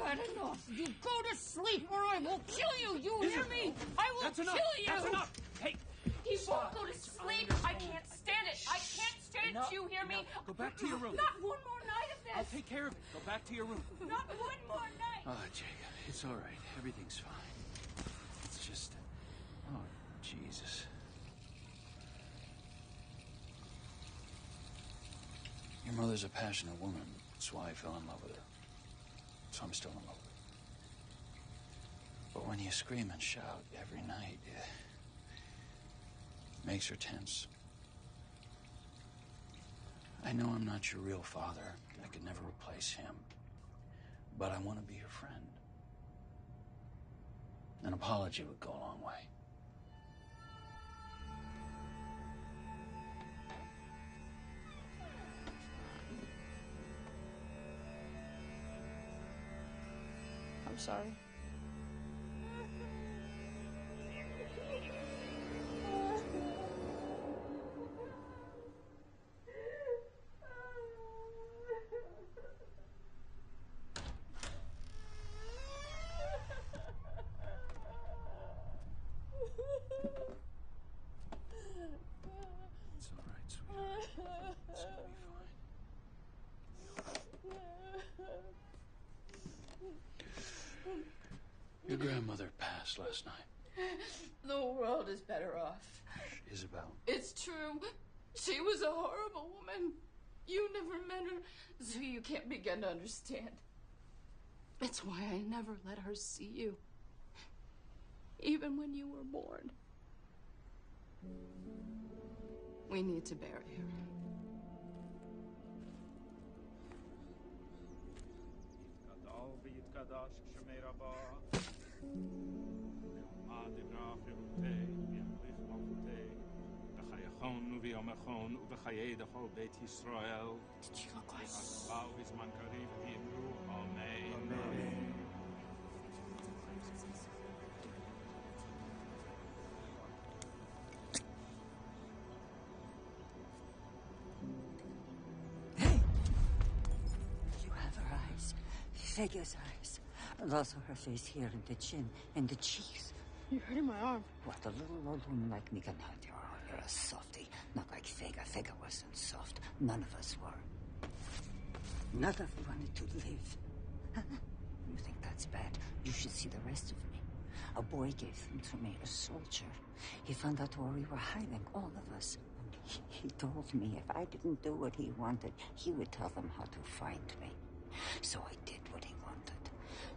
had enough. You go to sleep or I will kill you. You hear me? I will kill you. That's enough. Hey. He won't go to sleep. I can't stand it. I can't stand it. You hear me? Go back to your room. Not one more night of this. I'll take care of it. Go back to your room. Not one more night. Oh, Jacob, it's all right. Everything's fine. It's just... Oh, Jesus. Your mother's a passionate woman. That's why I fell in love with her. So I'm still in love with her. But when you scream and shout every night, it makes her tense. I know I'm not your real father. I could never replace him. But I want to be your friend. An apology would go a long way. I'm sorry. It's all right, sweetheart. It's gonna be fine. Your grandmother passed last night. The world is better off. Isabel. It's true. She was a horrible woman. You never met her, so you can't begin to understand. That's why I never let her see you. Even when you were born. We need to bury her. Did she look like? Amen. You have her eyes. Vega's eyes. And also her face here and the chin and the cheeks. You're hurting my arm. What a little old woman like me can hurt your arm. You're a softie. Not like Vega. Vega wasn't soft. None of us were. None of us wanted to live. You think that's bad? You should see the rest of me. A boy gave them to me, a soldier. He found out where we were hiding, all of us. And he told me if I didn't do what he wanted, he would tell them how to find me. So I did what he wanted.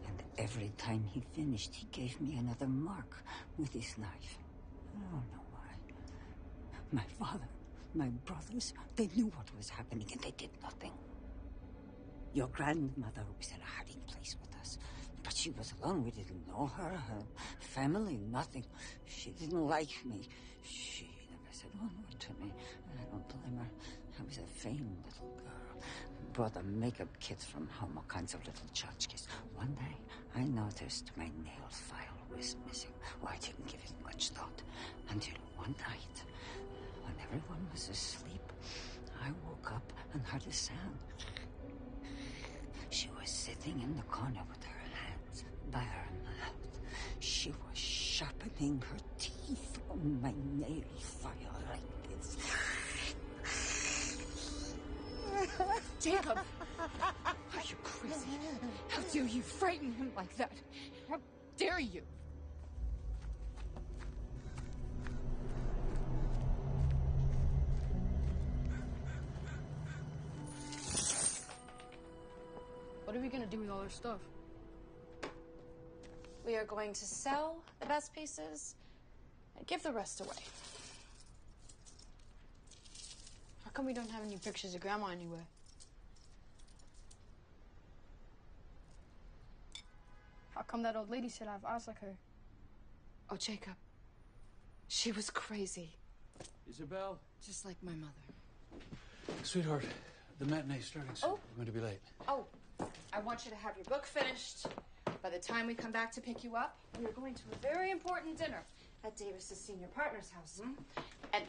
And every time he finished, he gave me another mark with his knife. I don't know why. My father, my brothers, they knew what was happening and they did nothing. Your grandmother was in a hiding place with us. But she was alone. We didn't know her, her family, nothing. She didn't like me. She never said one word to me. And I don't blame her. I was a vain little girl. Brought a makeup kit from home, all kinds of little tchotchkes. One day, I noticed my nail file was missing. Well, I didn't give it much thought. Until one night, when everyone was asleep, I woke up and heard a sound. She was sitting in the corner with her hands by her mouth. She was sharpening her teeth on my nail file like this. Jacob! Are you crazy? How dare you frighten him like that? How dare you? What are we gonna do with all our stuff? We are going to sell the best pieces and give the rest away. How come we don't have any pictures of Grandma anywhere? How come that old lady said I have eyes like her? Oh, Jacob. She was crazy. Isabel? Just like my mother. Sweetheart, the matinee's starting soon. Oh. We're going to be late. Oh, I want you to have your book finished. By the time we come back to pick you up, we are going to a very important dinner at Davis's senior partner's house. And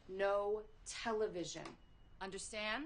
no television. Understand?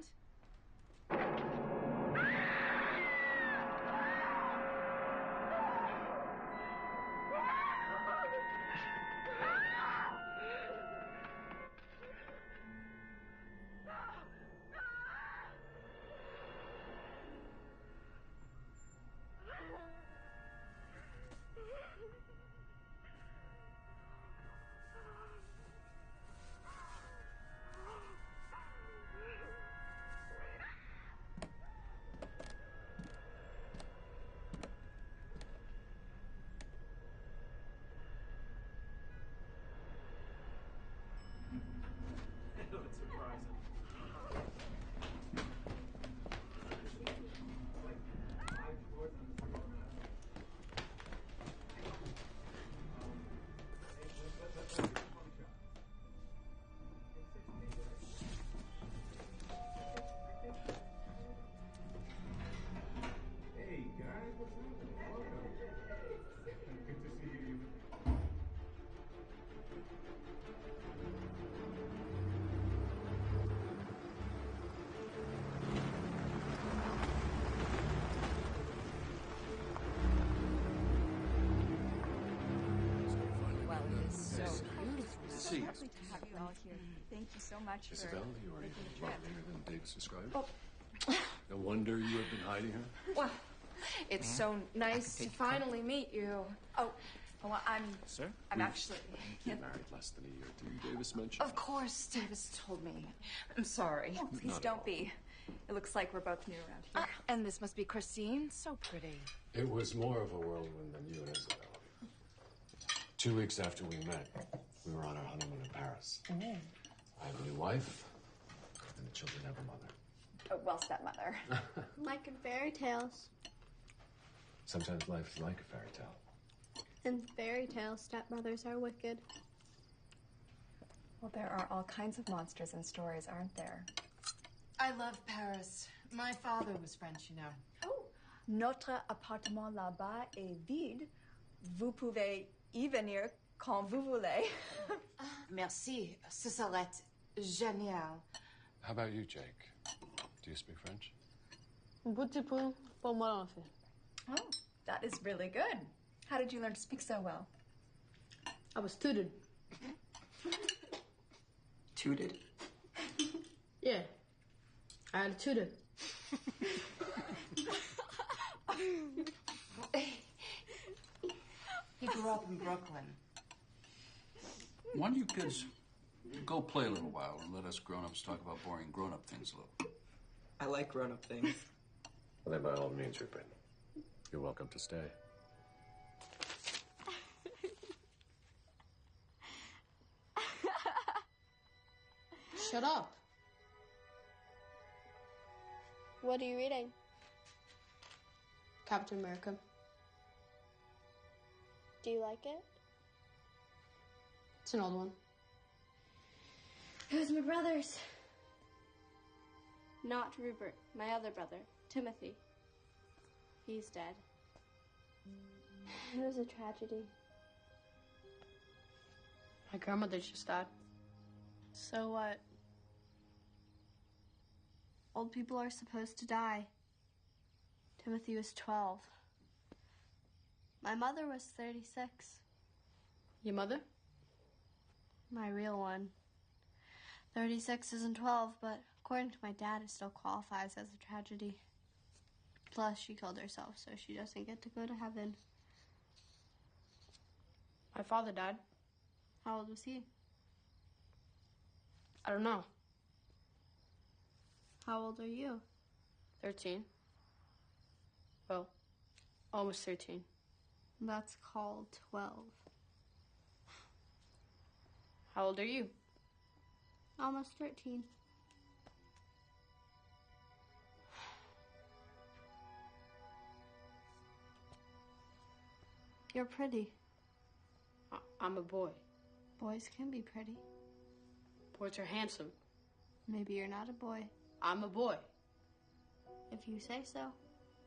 see you. Lovely to have you all here. Thank you so much for Isabel, you are making even the trip. lovelier than Davis described. No wonder you have been hiding her. Well, it's so nice to finally meet you. Oh, well, Sir? I'm actually. Been married less than a year. Didn't Davis mention? Of course, Davis told me. I'm sorry. Oh, please don't be. It looks like we're both new around here. And this must be Christine. So pretty. It was more of a whirlwind than you and Isabel. 2 weeks after we met, we were on our honeymoon in Paris. I have a new wife, and the children have a mother. Oh, well, stepmother. Like in fairy tales. Sometimes life is like a fairy tale. In fairy tales, stepmothers are wicked. Well, there are all kinds of monsters in stories, aren't there? I love Paris. My father was French, you know. Oh, notre appartement là-bas est vide. Vous pouvez y venir quand vous voulez. Merci. Ce serait génial. How about you, Jake? Do you speak French? Un petit peu, pas mal en fait. Oh, that is really good. How did you learn to speak so well? I was tutored. Tutored? Yeah, I had a tutor. He grew up in Brooklyn. Why don't you kids go play a little while and let us grown-ups talk about boring grown-up things a little? I like grown-up things. Well, then by all means, Rupert. You're welcome to stay. Shut up. What are you reading? Captain America. Do you like it? It's an old one. It was my brother's. Not Rupert, my other brother, Timothy. He's dead. It was a tragedy. My grandmother just died. So what? Old people are supposed to die. Timothy was 12. My mother was 36. Your mother? My real one. 36 isn't 12, but according to my dad, it still qualifies as a tragedy. Plus, she killed herself, so she doesn't get to go to heaven. My father died. How old was he? I don't know. How old are you? 13. Well, almost 13. That's called 12. How old are you? Almost 13. You're pretty. I'm a boy. Boys can be pretty. Boys are handsome. Maybe you're not a boy. I'm a boy. If you say so.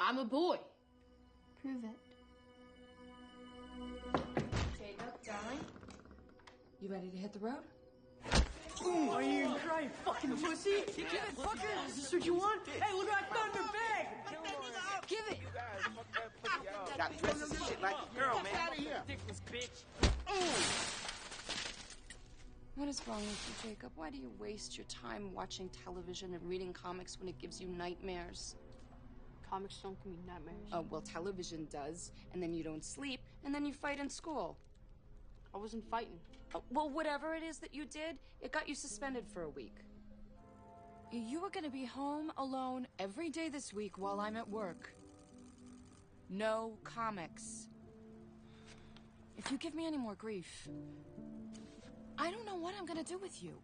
I'm a boy. Prove it. Jacob, darling, you ready to hit the road? Are you crying, fucking pussy? You give it, fucker? Is this what you want? Hey, look at my thunder bag! Give it! Got dresses and shit like a girl, man. Get out of here! Ridiculous bitch. What is wrong with you, Jacob? Why do you waste your time watching television and reading comics when it gives you nightmares? Comics don't give me nightmares. Oh, well, television does, and then you don't sleep, and then you fight in school. I wasn't fighting. Oh, well, whatever it is that you did, it got you suspended for a week. You are gonna be home alone every day this week while I'm at work. No comics. If you give me any more grief, I don't know what I'm gonna do with you.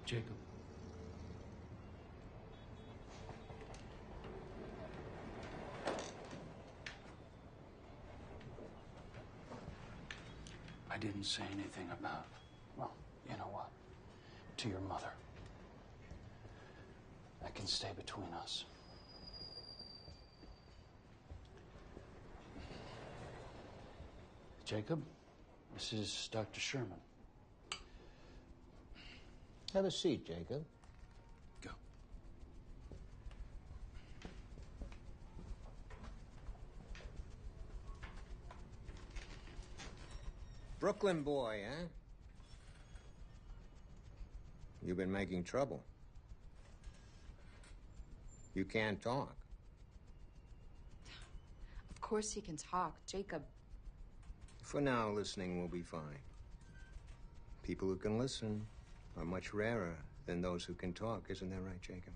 Jacob. I didn't say anything about, well, you know what, to your mother. That can stay between us. Jacob, this is Dr. Sherman. Have a seat, Jacob. Go. Brooklyn boy, huh? You've been making trouble. You can't talk. Of course he can talk, Jacob. For now, listening will be fine. People who can listen are much rarer than those who can talk. Isn't that right, Jacob?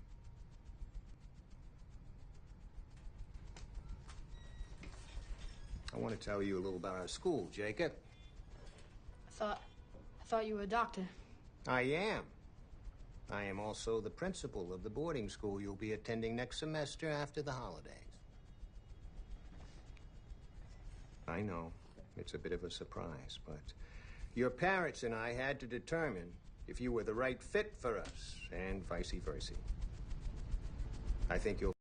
I want to tell you a little about our school, Jacob. I thought you were a doctor. I am. I am also the principal of the boarding school you'll be attending next semester after the holidays. I know, it's a bit of a surprise, but your parents and I had to determine if you were the right fit for us, and vice versa. I think you'll...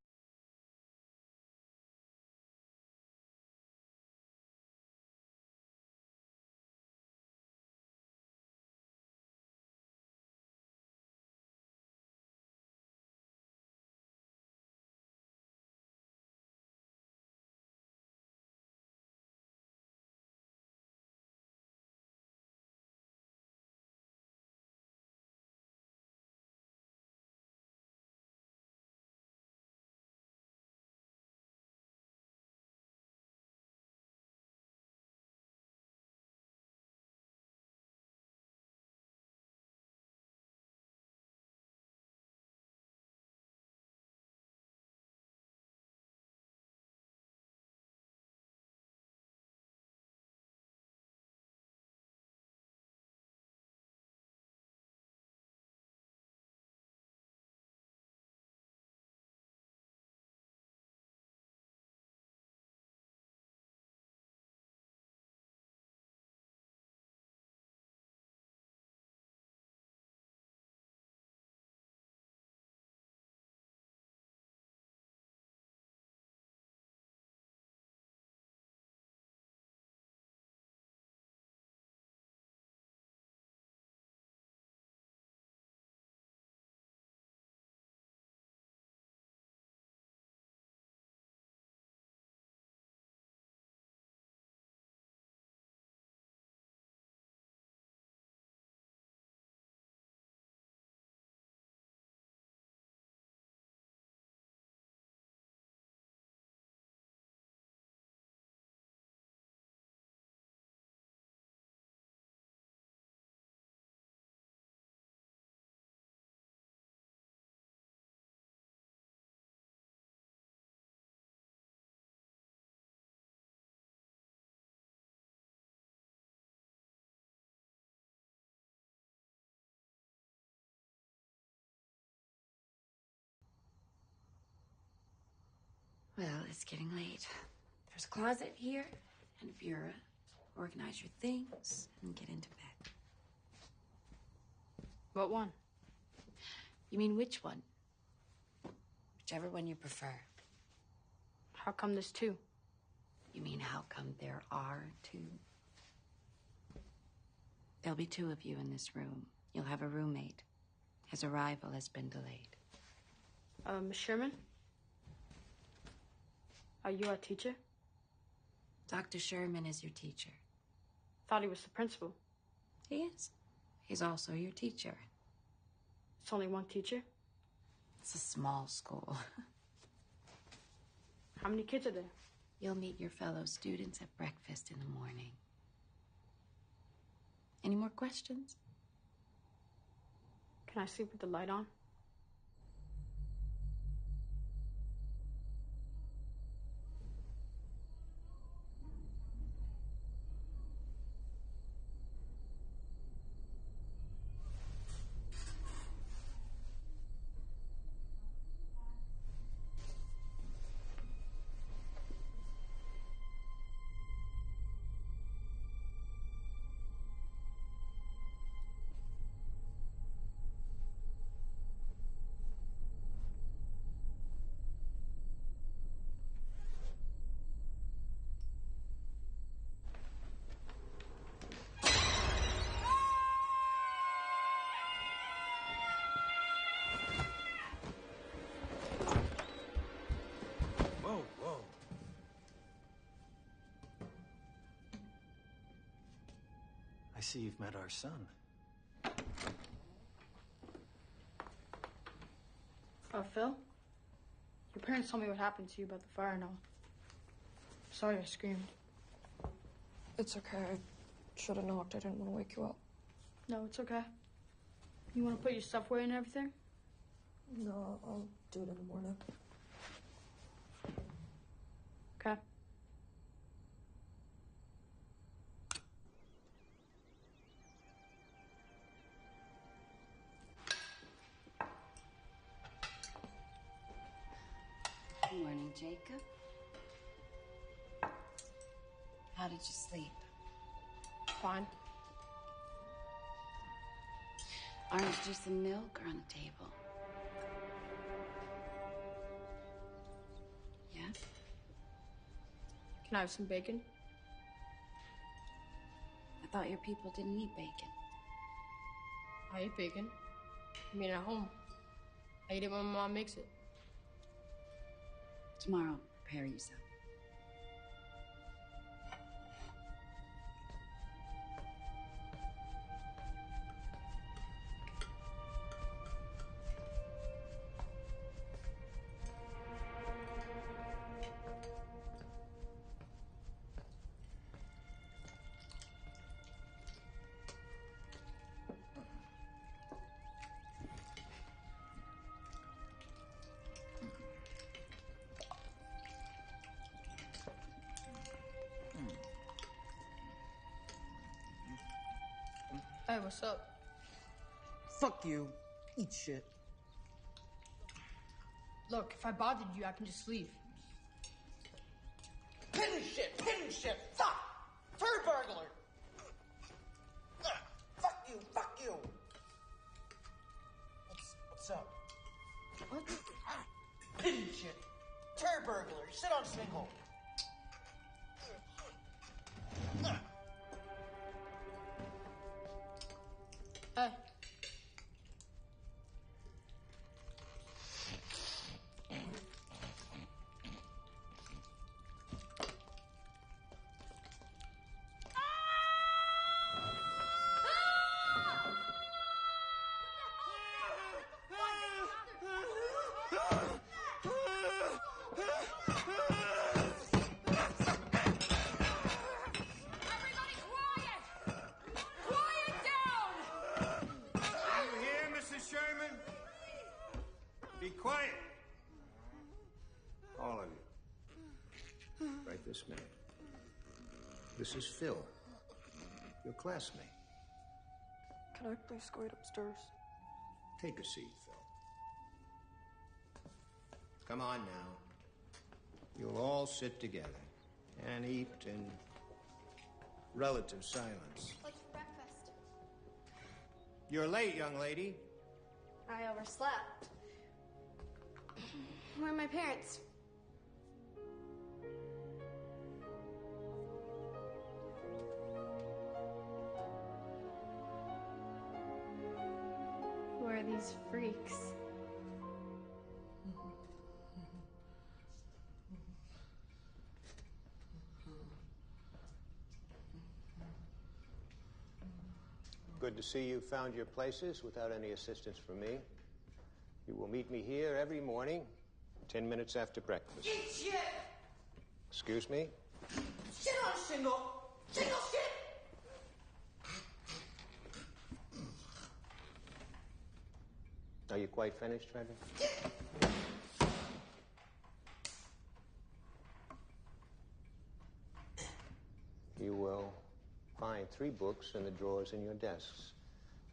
Well, it's getting late. There's a closet here and a bureau. Organize your things and get into bed. What one? You mean which one? Whichever one you prefer. How come there's two? You mean how come there are two? There'll be two of you in this room. You'll have a roommate. His arrival has been delayed. Miss Sherman? Are you our teacher? Dr. Sherman is your teacher. Thought he was the principal. He is. He's also your teacher. It's only one teacher? It's a small school. How many kids are there? You'll meet your fellow students at breakfast in the morning. Any more questions? Can I sleep with the light on? I see you've met our son. Phil? Your parents told me what happened to you about the fire and all. Sorry I screamed. It's okay. I should have knocked. I didn't want to wake you up. No, it's okay. You want to put your stuff away and everything? No, I'll do it in the morning. Okay. Good morning, Jacob. How did you sleep? Fine. Orange juice and milk are on the table. Yes? Can I have some bacon? I thought your people didn't eat bacon. I eat bacon. I mean, at home. I eat it when my mom makes it. Tomorrow, prepare you some. Hey, what's up? Fuck you. Eat shit. Look, if I bothered you, I can just leave. Pin shit! Pin shit! Fuck! Third burglar! Fuck you! Fuck you! What's up? What? Pin shit! Turd burglar! Sit on single! Hey. Be quiet. All of you. Right this minute. This is Phil, your classmate. Can I please go upstairs? Take a seat, Phil. Come on now. You'll all sit together and eat in relative silence. What's for breakfast? You're late, young lady. I overslept. Where are my parents? Who are these freaks? Good to see you found your places without any assistance from me. You will meet me here every morning, 10 minutes after breakfast. Eat shit! Excuse me? Shit on single! Single shit! Are you quite finished, Frederick? You will find 3 books in the drawers in your desks.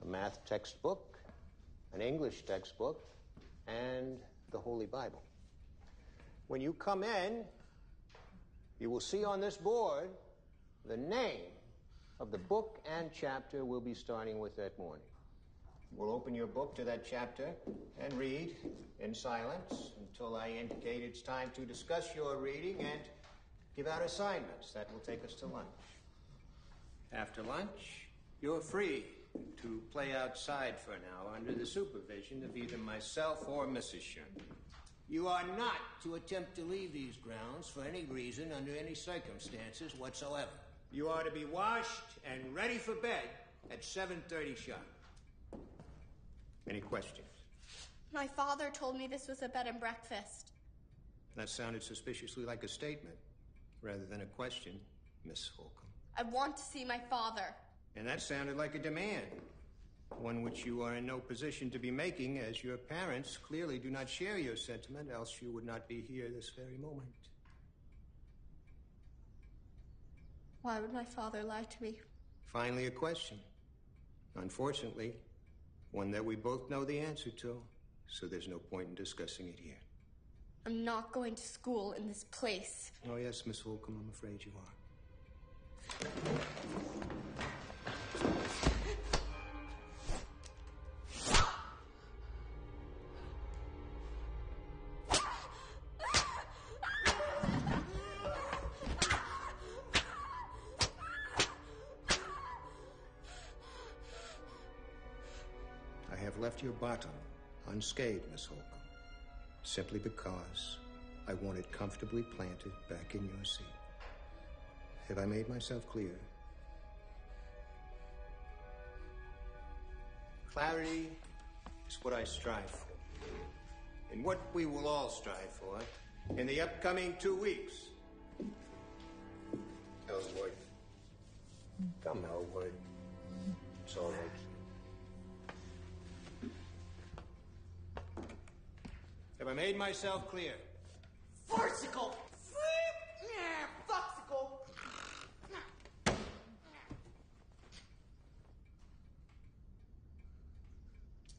A math textbook, an English textbook, and the Holy Bible. When you come in, you will see on this board the name of the book and chapter we'll be starting with that morning. We'll open your book to that chapter and read in silence until I indicate it's time to discuss your reading and give out assignments. That will take us to lunch. After lunch, you're free to play outside for now under the supervision of either myself or Mrs. Sherman. You are not to attempt to leave these grounds for any reason under any circumstances whatsoever. You are to be washed and ready for bed at 7:30 sharp. Any questions? My father told me this was a bed and breakfast. That sounded suspiciously like a statement rather than a question, Miss Holcomb. I want to see my father. And that sounded like a demand, one which you are in no position to be making, as your parents clearly do not share your sentiment, else you would not be here this very moment. Why would my father lie to me? Finally, a question. Unfortunately, one that we both know the answer to, so there's no point in discussing it here. I'm not going to school in this place. Oh, yes, Miss Holcomb, I'm afraid you are. I have left your bottom unscathed, Miss Holcomb, simply because I want it comfortably planted back in your seat. Have I made myself clear? Clarity is what I strive for, and what we will all strive for in the upcoming 2 weeks. Elwood. Come, Elwood. It's all right. Have I made myself clear? Farcical! Yeah, foxical!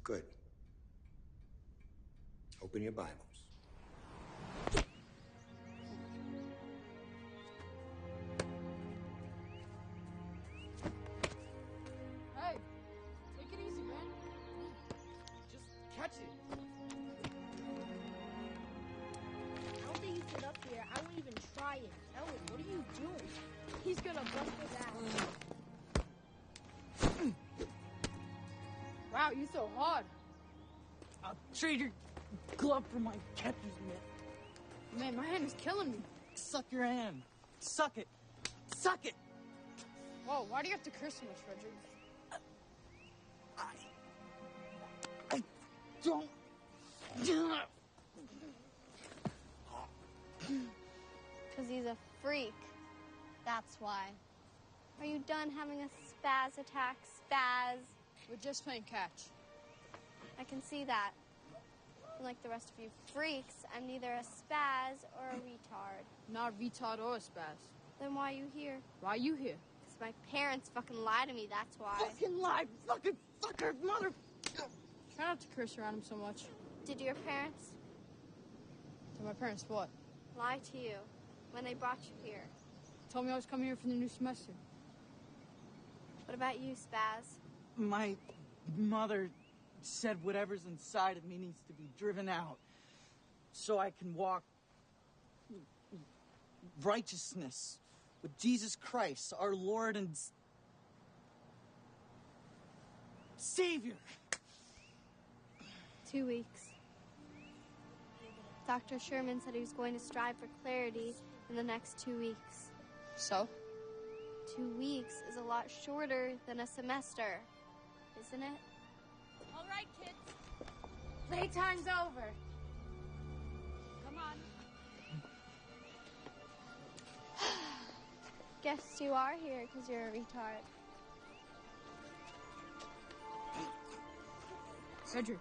Good. Open your Bibles. Hey, take it easy, man. Just catch it. I don't think you sit up here. I won't even try it. Ellen, what are you doing? He's gonna bust his ass. Wow, you so hard. I'll trade your glove for my catcher's mitt. Man, my hand is killing me. Suck your hand. Suck it. Suck it. Whoa, why do you have to curse so much, Frederick? I don't. Because he's a freak. That's why. Are you done having a spaz attack, spaz? We're just playing catch. I can see that. Like the rest of you freaks, I'm neither a spaz or a retard. Not a retard or a spaz. Then why are you here? Why are you here? Because my parents fucking lie to me, that's why. Fucking lie, fucking fucker, mother. Try not to curse around him so much. Did your parents? Did my parents what? Lie to you when they brought you here. Told me I was coming here for the new semester. What about you, spaz? My mother said whatever's inside of me needs to be driven out so I can walk righteousness with Jesus Christ, our Lord and Savior. 2 weeks. Dr. Sherman said he was going to strive for clarity in the next 2 weeks. So? 2 weeks is a lot shorter than a semester, isn't it? All right, kids. Playtime's over. Come on. Guess you are here because you're a retard. Cedric.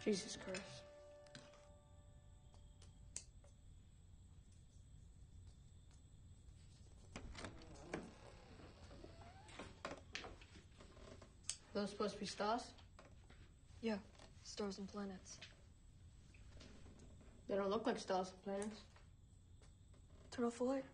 Jesus Christ. Those supposed to be stars? Yeah, stars and planets. They don't look like stars and planets. Turn off the light.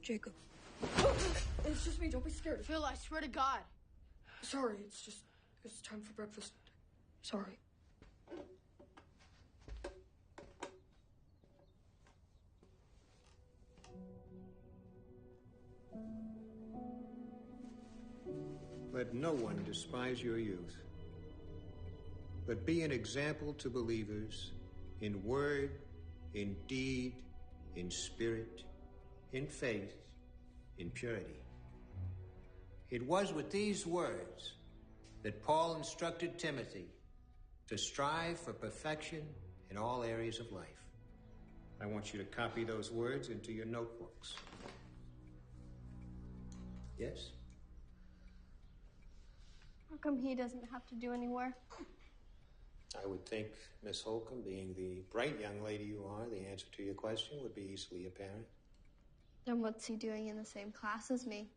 Jacob. It's just me. Don't be scared. Phil, I swear to God. Sorry, it's time for breakfast. Sorry. Let no one despise your youth, but be an example to believers in word, in deed, in spirit, in faith, in purity. It was with these words that Paul instructed Timothy to strive for perfection in all areas of life. I want you to copy those words into your notebooks. Yes? How come he doesn't have to do any work? I would think, Miss Holcomb, being the bright young lady you are, the answer to your question would be easily apparent. Then what's he doing in the same class as me?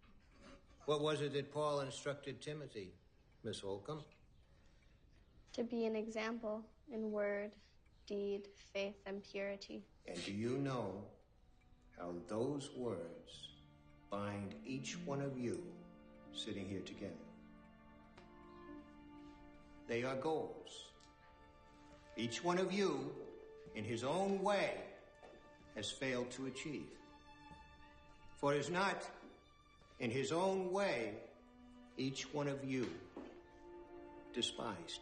What was it that Paul instructed Timothy, Miss Holcomb? To be an example in word, deed, faith, and purity. And do you know how those words bind each one of you sitting here together? They are goals. Each one of you, in his own way, has failed to achieve. For it is not in his own way each one of you despised.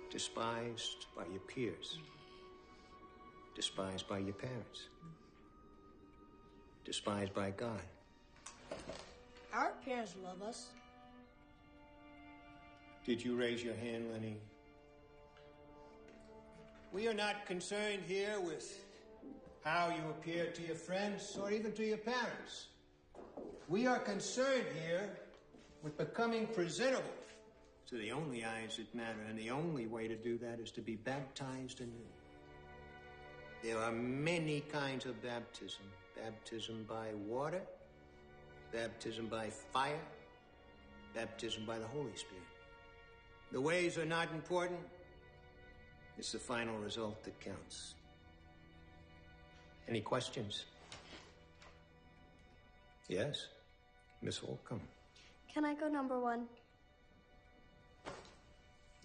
Despised by your peers. Despised by your parents. Despised by God. Our parents love us. Did you raise your hand, Lenny? We are not concerned here with how you appear to your friends or even to your parents. We are concerned here with becoming presentable to the only eyes that matter, and the only way to do that is to be baptized anew. There are many kinds of baptism. Baptism by water, baptism by fire, baptism by the Holy Spirit. The ways are not important. It's the final result that counts. Any questions? Yes, Miss Holcomb. Can I go number 1?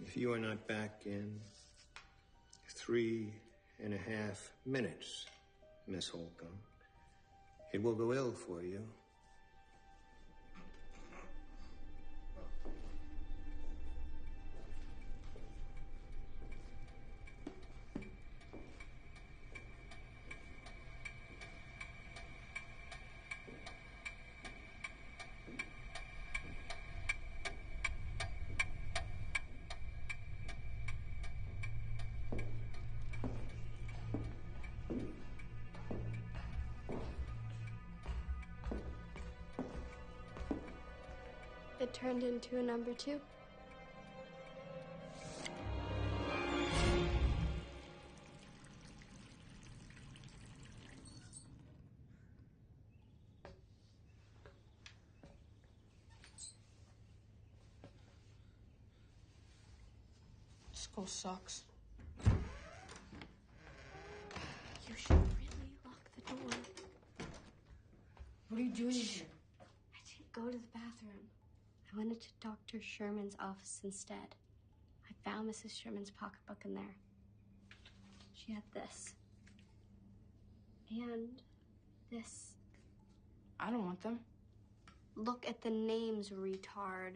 If you are not back in 3.5 minutes, Miss Holcomb, it will go ill for you. It turned into a number 2. School sucks. You should really lock the door. What are you doing in here? I didn't go to the bathroom. I went into Dr. Sherman's office instead. I found Mrs. Sherman's pocketbook in there. She had this. And this. I don't want them. Look at the names, retard.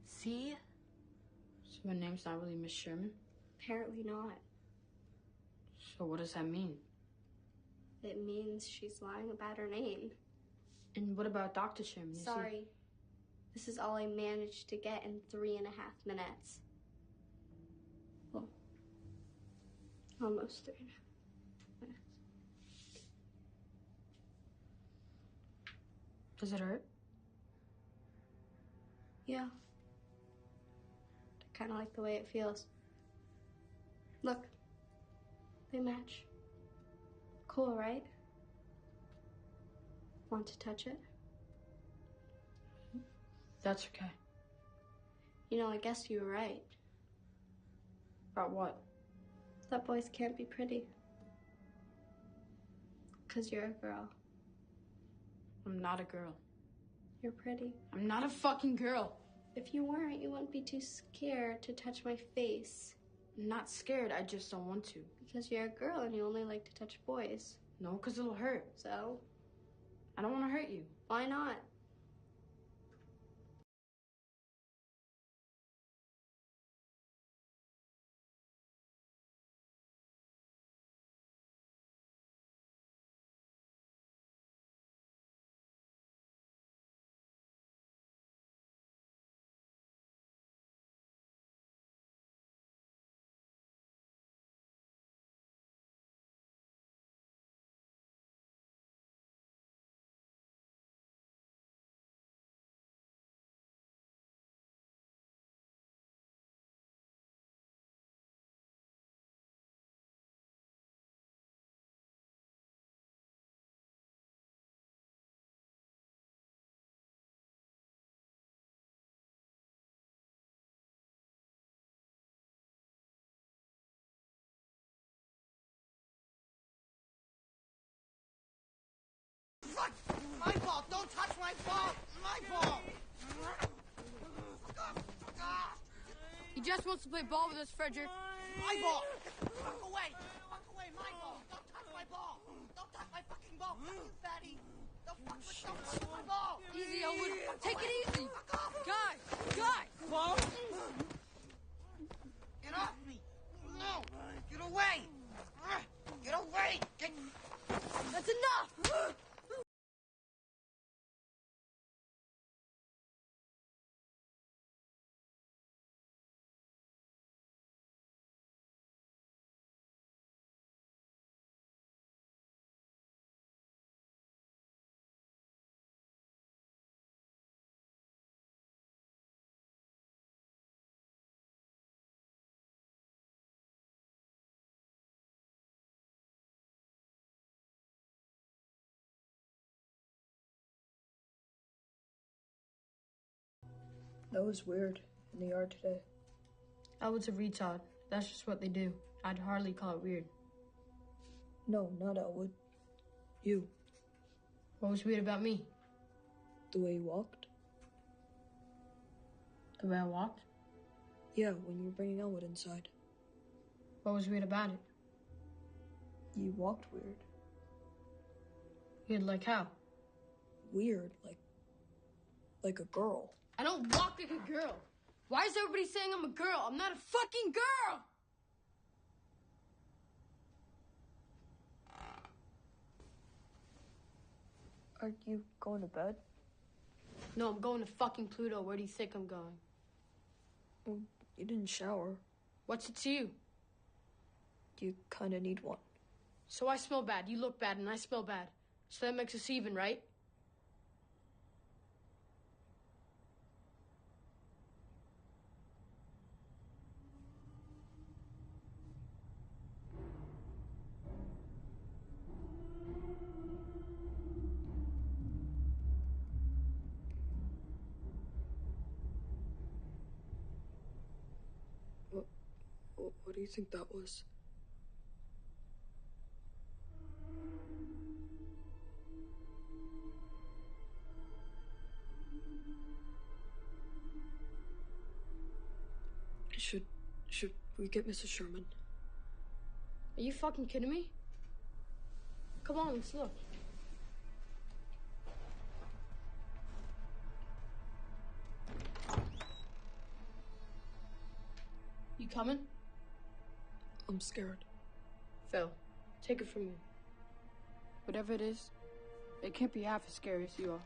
See? So my name's not really Miss Sherman? Apparently not. So what does that mean? It means she's lying about her name. And what about Dr. Sherman? Sorry. This is all I managed to get in 3.5 minutes. Well, almost 3.5 minutes. Does it hurt? Yeah. I kind of like the way it feels. Look. They match. Cool, right? Want to touch it? That's okay. You know, I guess you were right. About what? That boys can't be pretty. 'Cause you're a girl. I'm not a girl. You're pretty. I'm not a fucking girl. If you weren't, you wouldn't be too scared to touch my face. I'm not scared, I just don't want to. Because you're a girl and you only like to touch boys. No, because it'll hurt. So? I don't want to hurt you. Why not? Fuck! My ball! Don't touch my ball! My ball! He just wants to play ball with us, Frederick. My ball! Fuck away! Fuck away! My ball! Don't touch my ball! Don't touch my fucking ball! Fuck you, fatty! Don't touch my ball! Easy, Elwood. Take it easy. Fuck off! Guy! Ball? Get off me! No! Get away! Get away! That's enough! That was weird in the yard today. Elwood's a retard. That's just what they do. I'd hardly call it weird. No, not Elwood. You. What was weird about me? The way you walked? The way I walked? Yeah, when you were bringing Elwood inside. What was weird about it? You walked weird. Weird like how? Weird, like a girl. I don't walk like a girl. Why is everybody saying I'm a girl? I'm not a fucking girl! Are you going to bed? No, I'm going to fucking Pluto. Where do you think I'm going? Well, you didn't shower. What's it to you? You kind of need one. So I smell bad, you look bad, and I smell bad. So that makes us even, right? What do you think that was? Should we get Mrs. Sherman? Are you fucking kidding me? Come on, let's look. You coming? I'm scared. Phil, take it from me. Whatever it is, it can't be half as scary as you are.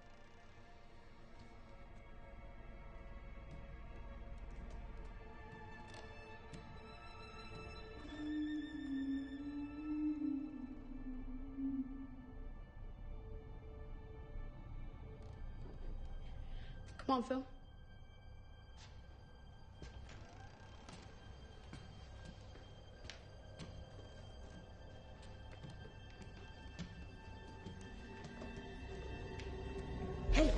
Come on, Phil. Hey!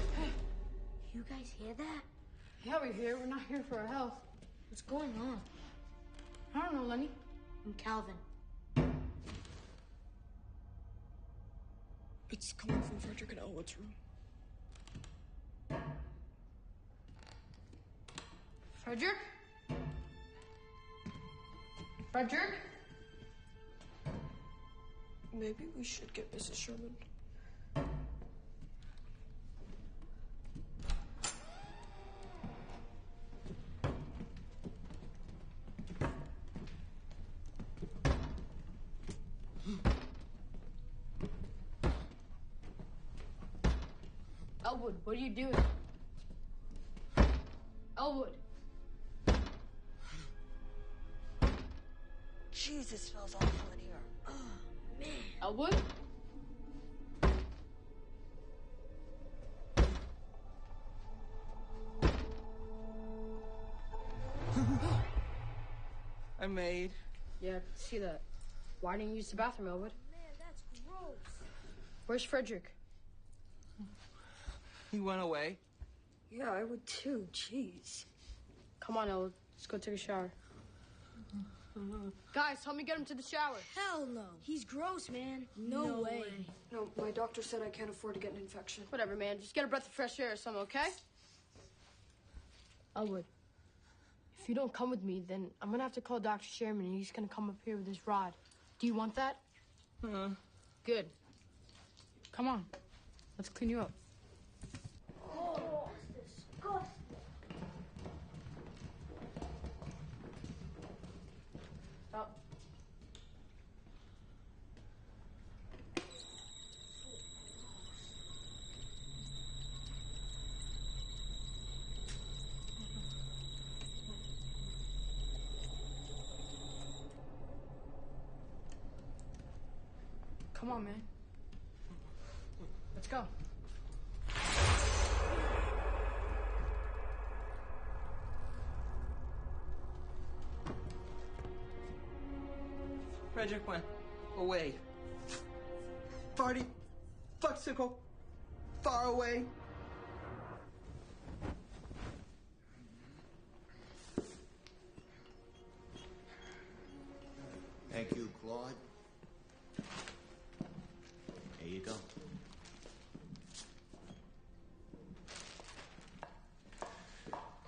You guys hear that? Yeah, we're here. We're not here for our health. What's going on? I don't know, Lenny. I'm Calvin. It's coming from Frederick and Elwood's room. Frederick? Frederick? Maybe we should get Mrs. Sherman. Elwood, what are you doing? Elwood. Jesus, smells awful in here. Oh, man. Elwood? I made. Yeah, I can see that. Why didn't you use the bathroom, Elwood? Man, that's gross. Where's Frederick? He went away. Yeah, I would too. Jeez. Come on, Elwood. Let's go take a shower. Guys, help me get him to the shower. Hell no. He's gross, man. No way. No, my doctor said I can't afford to get an infection. Whatever, man. Just get a breath of fresh air or something, okay? Elwood, if you don't come with me, then I'm gonna have to call Dr. Sherman and he's gonna come up here with his rod. Do you want that? Good. Come on. Let's clean you up. Oh, that's disgusting. Stop. Come on, man. Let's go. Frederick went away. Party, fuxicle, far away. Thank you, Claude. Here you go.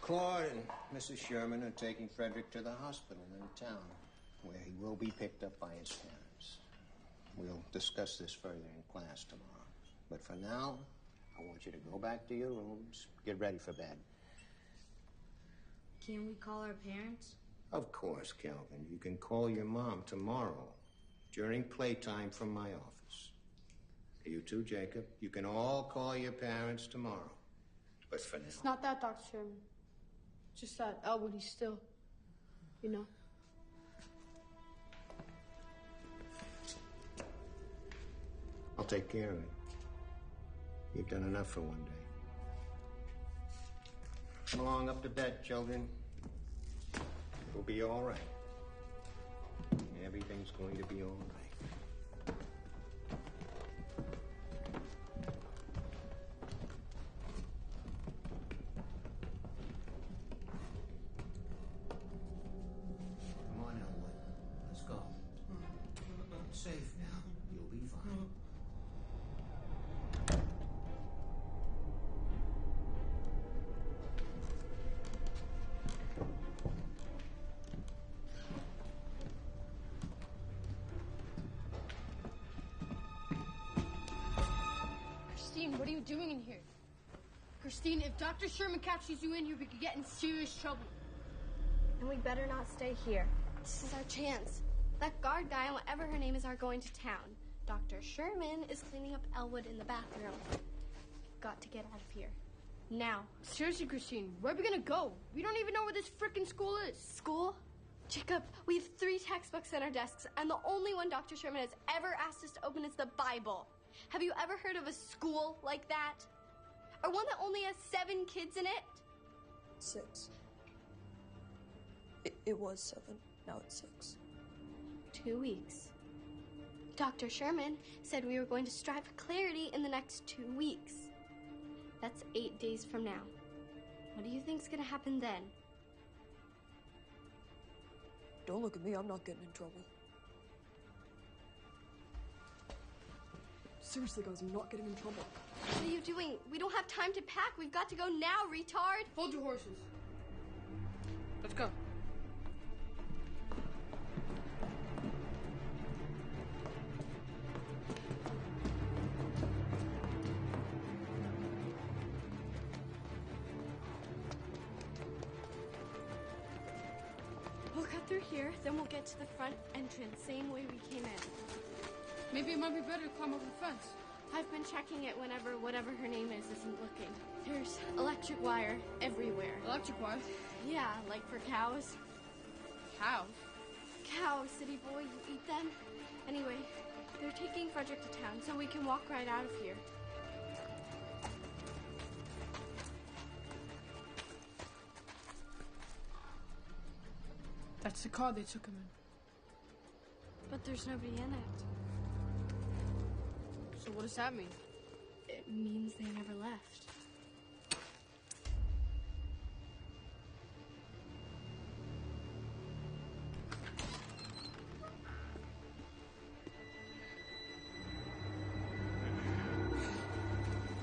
Claude and Mrs. Sherman are taking Frederick to the hospital in town, where he will be picked up by his parents. We'll discuss this further in class tomorrow. But for now, I want you to go back to your rooms, get ready for bed. Can we call our parents? Of course, Calvin. You can call your mom tomorrow during playtime from my office. You too, Jacob. You can all call your parents tomorrow. But for now... It's not that, Dr. Sherman. Just that Elwood, he's still, you know. I'll take care of it. You've done enough for one day. Come along up to bed, children. It'll be all right. Everything's going to be all right. Come on, Elwood. Let's go. It's safe now. You'll be fine. Christine, what are you doing in here? Christine, if Dr. Sherman catches you in here, we could get in serious trouble. And we better not stay here. This is our chance. That guard guy and whatever her name is are going to town. Dr. Sherman is cleaning up Elwood in the bathroom. Got to get out of here. Now. Seriously, Christine, where are we gonna go? We don't even know where this frickin' school is. School? Jacob, we have 3 textbooks in our desks, and the only one Dr. Sherman has ever asked us to open is the Bible. Have you ever heard of a school like that? Or one that only has 7 kids in it? 6. It was 7. Now it's 6. 2 weeks. Dr. Sherman said we were going to strive for clarity in the next 2 weeks. That's 8 days from now. What do you think's gonna happen then? Don't look at me. I'm not getting in trouble. Seriously, guys, I'm not getting in trouble. What are you doing? We don't have time to pack. We've got to go now, retard. Hold your horses. Let's go. We'll cut through here, then we'll get to the front entrance, same way we came in. Maybe it might be better to climb over the fence. I've been checking it whenever whatever her name is isn't looking. There's electric wire everywhere. Electric wire? Yeah, like for cows. Cows? Cows, city boy, you eat them? Anyway, they're taking Frederick to town, so we can walk right out of here. That's the car they took him in. But there's nobody in it. So what does that mean? It means they never left.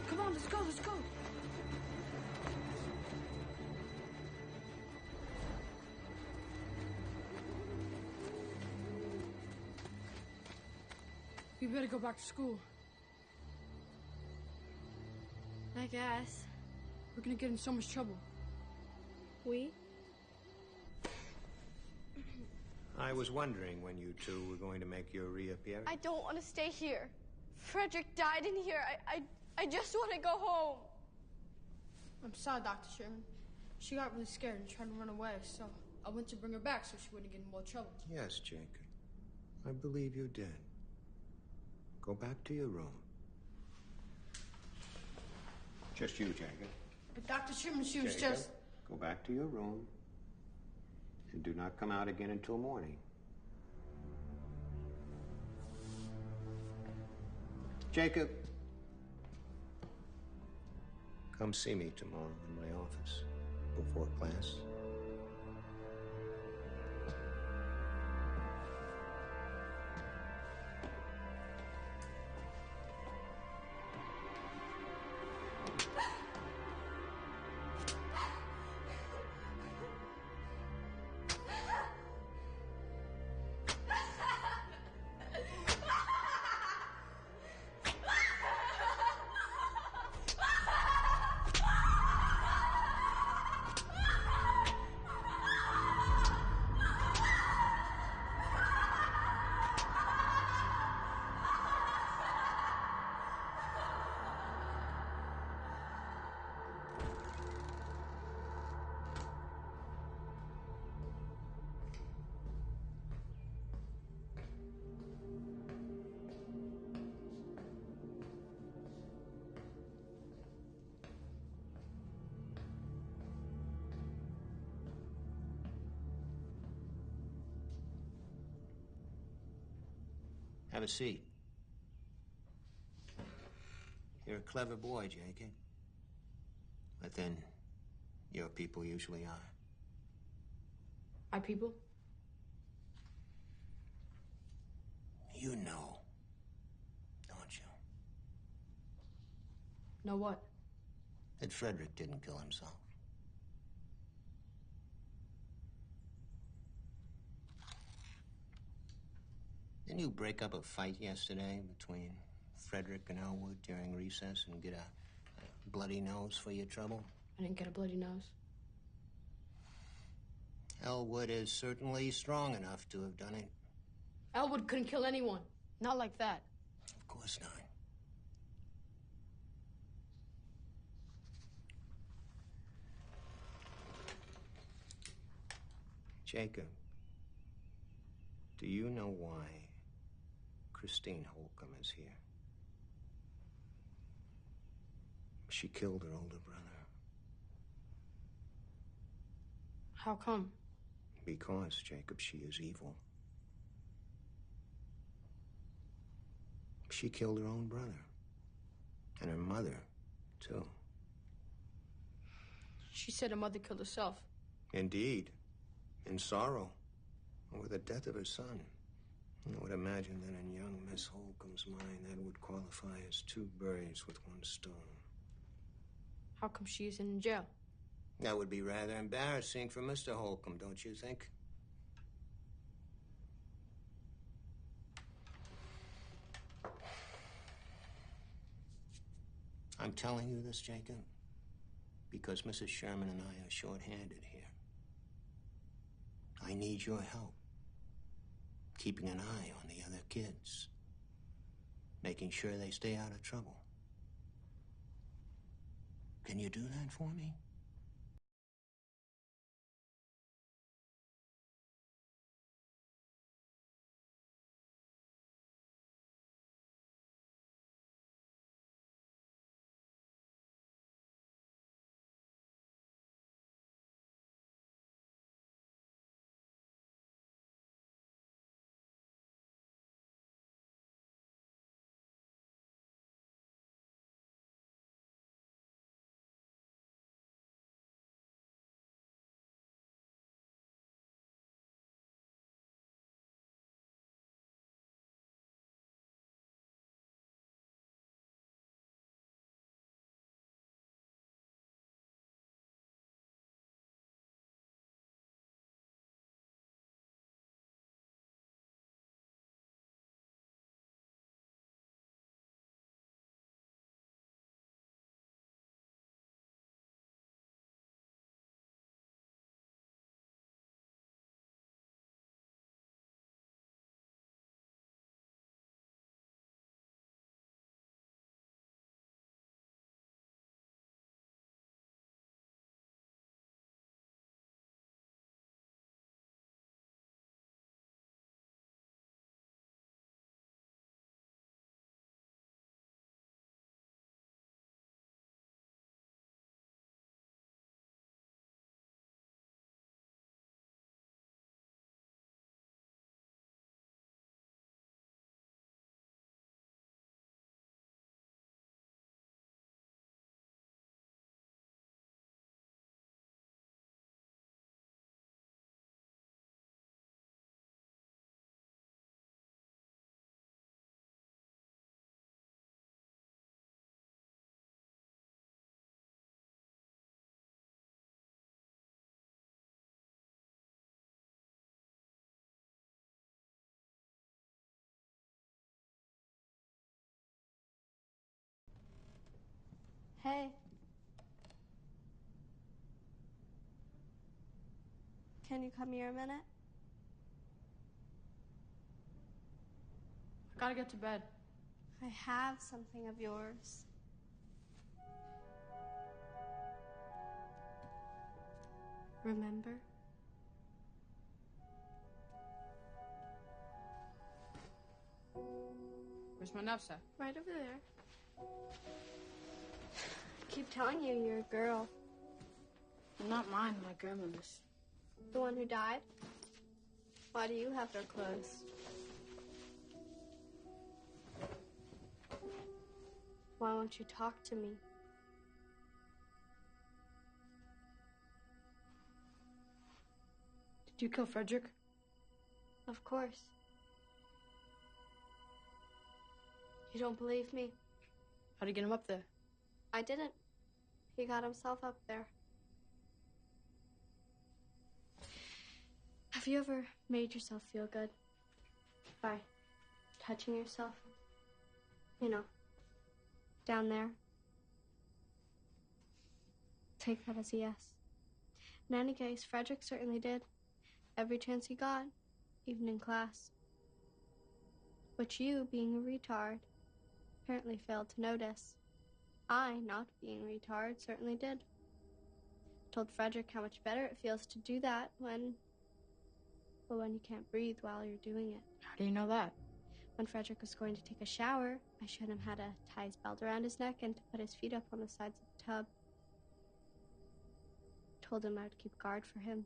Come on, let's go, let's go. We better go back to school. I guess. We're gonna get in so much trouble. We? I was wondering when you two were going to make your reappearance. I don't want to stay here. Frederick died in here. I just want to go home. I'm sorry, Dr. Sherman. She got really scared and tried to run away, so I went to bring her back so she wouldn't get in more trouble. Yes, Jacob. I believe you did. Go back to your room. Just you, Jacob. But Dr. Sherman, she was Jacob, just... go back to your room and do not come out again until morning. Jacob, come see me tomorrow in my office before class. Have a seat. You're a clever boy, Jacob. But then, your people usually are. My people? You know, don't you? Know what? That Frederick didn't kill himself. Didn't you break up a fight yesterday between Frederick and Elwood during recess and get a bloody nose for your trouble? I didn't get a bloody nose. Elwood is certainly strong enough to have done it. Elwood couldn't kill anyone. Not like that. Of course not. Jacob, do you know why Christine Holcomb is here? She killed her older brother. How come? Because, Jacob, she is evil. She killed her own brother. And her mother, too. She said her mother killed herself. Indeed. In sorrow over the death of her son. I would imagine that in young Miss Holcomb's mind, that would qualify as 2 birds with 1 stone. How come she isn't in jail? That would be rather embarrassing for Mr. Holcomb, don't you think? I'm telling you this, Jacob, because Mrs. Sherman and I are short-handed here. I need your help, keeping an eye on the other kids, making sure they stay out of trouble. Can you do that for me? Hey. Can you come here a minute? I gotta get to bed. I have something of yours. Remember? Where's my knapsack? Right over there. I keep telling you you're a girl. Not mine, my grandmother's. The one who died? Why do you have her clothes? Why won't you talk to me? Did you kill Frederick? Of course. You don't believe me? How'd you get him up there? I didn't. He got himself up there. Have you ever made yourself feel good by touching yourself? You know, down there. Take that as a yes. In any case, Frederick certainly did. Every chance he got, even in class. But you, being a retard, apparently failed to notice. I, not being a retard, certainly did. Told Frederick how much better it feels to do that when you can't breathe while you're doing it. How do you know that? When Frederick was going to take a shower, I showed him how to tie his belt around his neck and to put his feet up on the sides of the tub. Told him I would keep guard for him.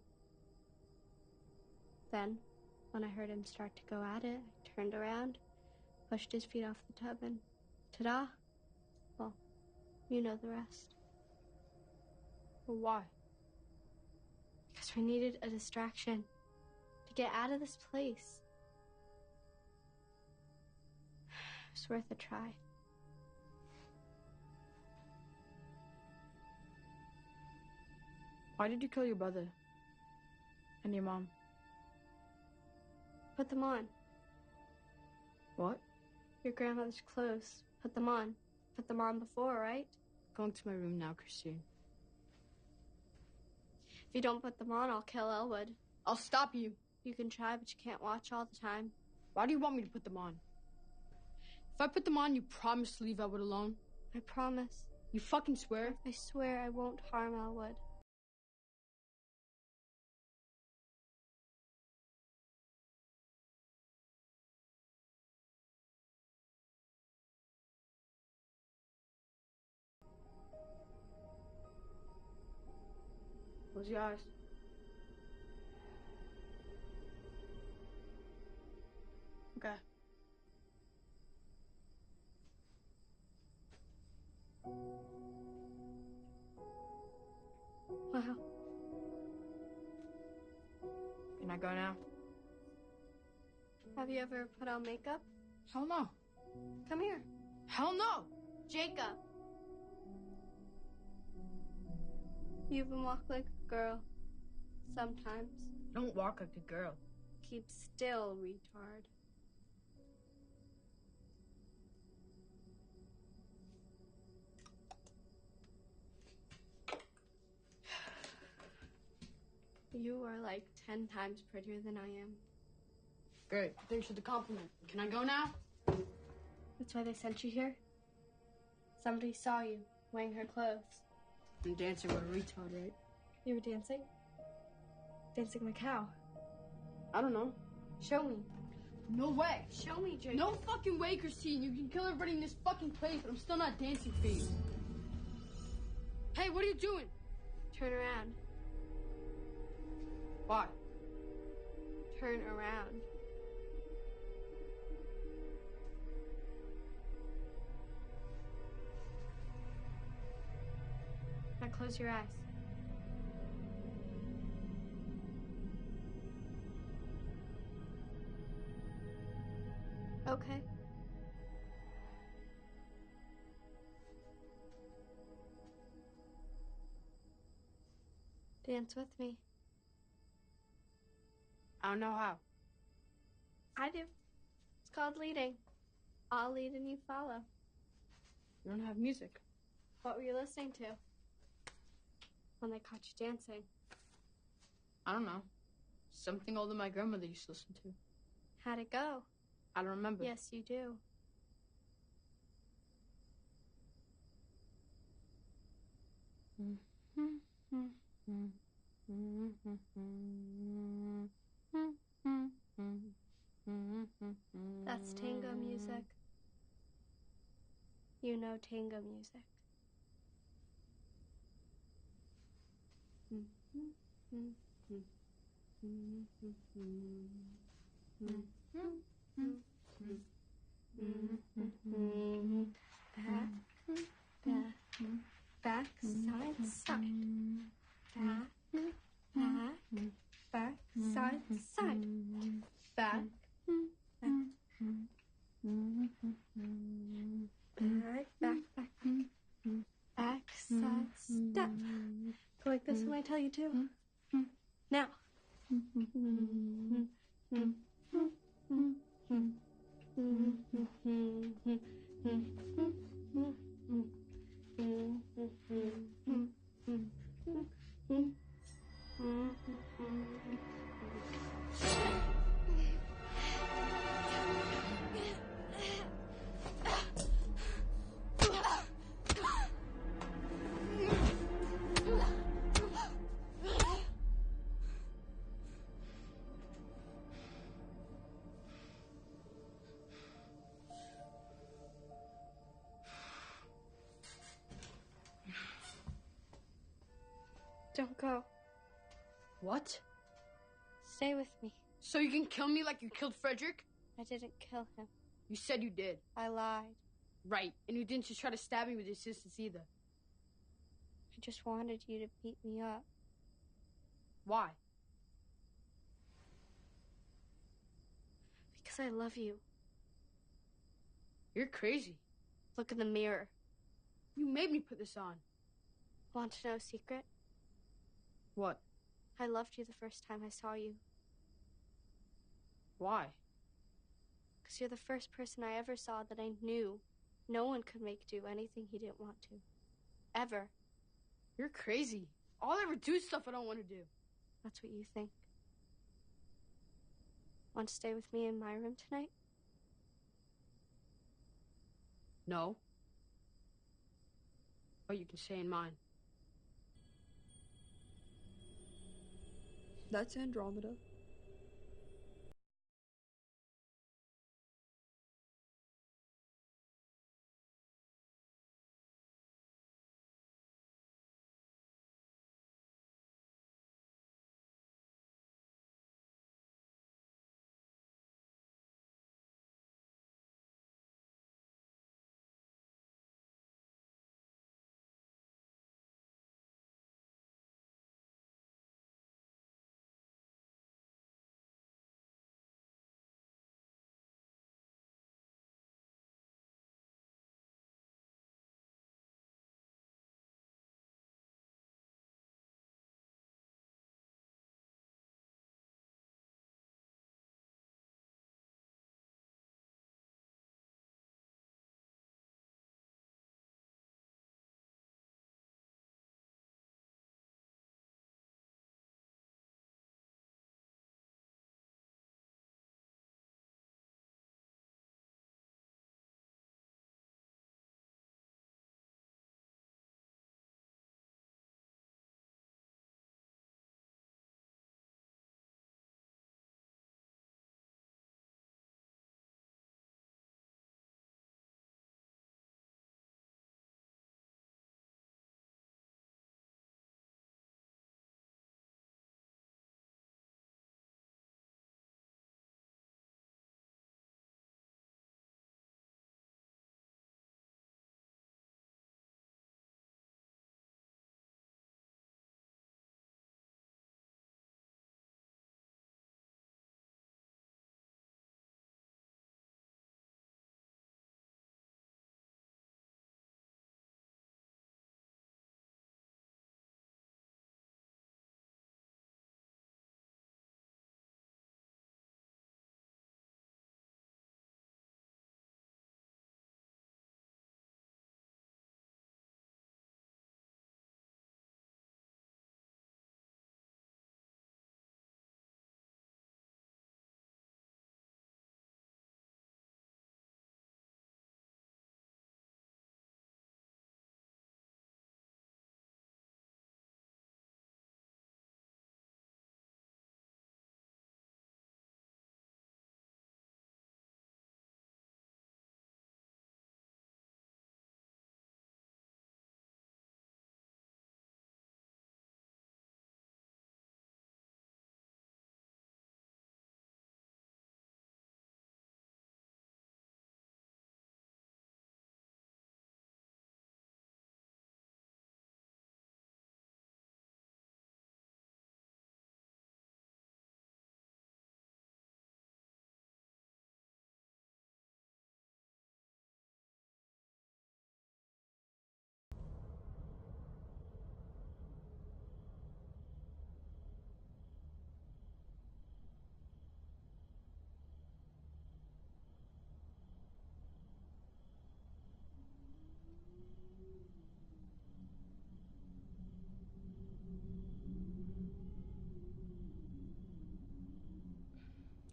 Then, when I heard him start to go at it, I turned around, pushed his feet off the tub, and ta-da! Well, you know the rest. Well, why? Because we needed a distraction to get out of this place. was worth a try. Why did you kill your brother? And your mom? Put them on. What? Your grandmother's clothes. Put them on. Put them on before, right? Going to my room now, Christine. If you don't put them on, I'll kill Elwood. I'll stop you. You can try, but you can't watch all the time. Why do you want me to put them on? If I put them on, you promise to leave Elwood alone? I promise. You fucking swear? I swear I won't harm Elwood. Close your eyes. Okay. Wow. Can I go now? Have you ever put on makeup? Hell no. Come here. Hell no! Jacob. You even walk like a girl. Sometimes. Don't walk like a girl. Keep still, retard. You are like 10 times prettier than I am. Great. Thanks for the compliment. Can I go now? That's why they sent you here? Somebody saw you wearing her clothes. I'm dancing with a retard, right? You were dancing? Dancing like how? I don't know. Show me. No way. Show me, Jake. No fucking way, Christine. You can kill everybody in this fucking place, but I'm still not dancing for you. Hey, what are you doing? Turn around. Why? Turn around. Now close your eyes. Okay. Dance with me. I don't know how. I do. It's called leading. I'll lead and you follow. You don't have music. What were you listening to when they caught you dancing? I don't know. Something older my grandmother used to listen to. How'd it go? I don't remember. Yes, you do. That's tango music. You know tango music. Back, side, side. Back, side, side. Back, back, side, step. Go like this when I tell you to. Now. Don't go. What? Stay with me. So you can kill me like you killed Frederick? I didn't kill him. You said you did. I lied. Right. And you didn't just try to stab me with your sisters either. I just wanted you to beat me up. Why? Because I love you. You're crazy. Look in the mirror. You made me put this on. Want to know a secret? What? I loved you the first time I saw you. Why? Because you're the first person I ever saw that I knew no one could make do anything he didn't want to. Ever. You're crazy. I'll ever do stuff I don't want to do. That's what you think. Want to stay with me in my room tonight? No. But you can stay in mine. That's Andromeda.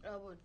Elwood.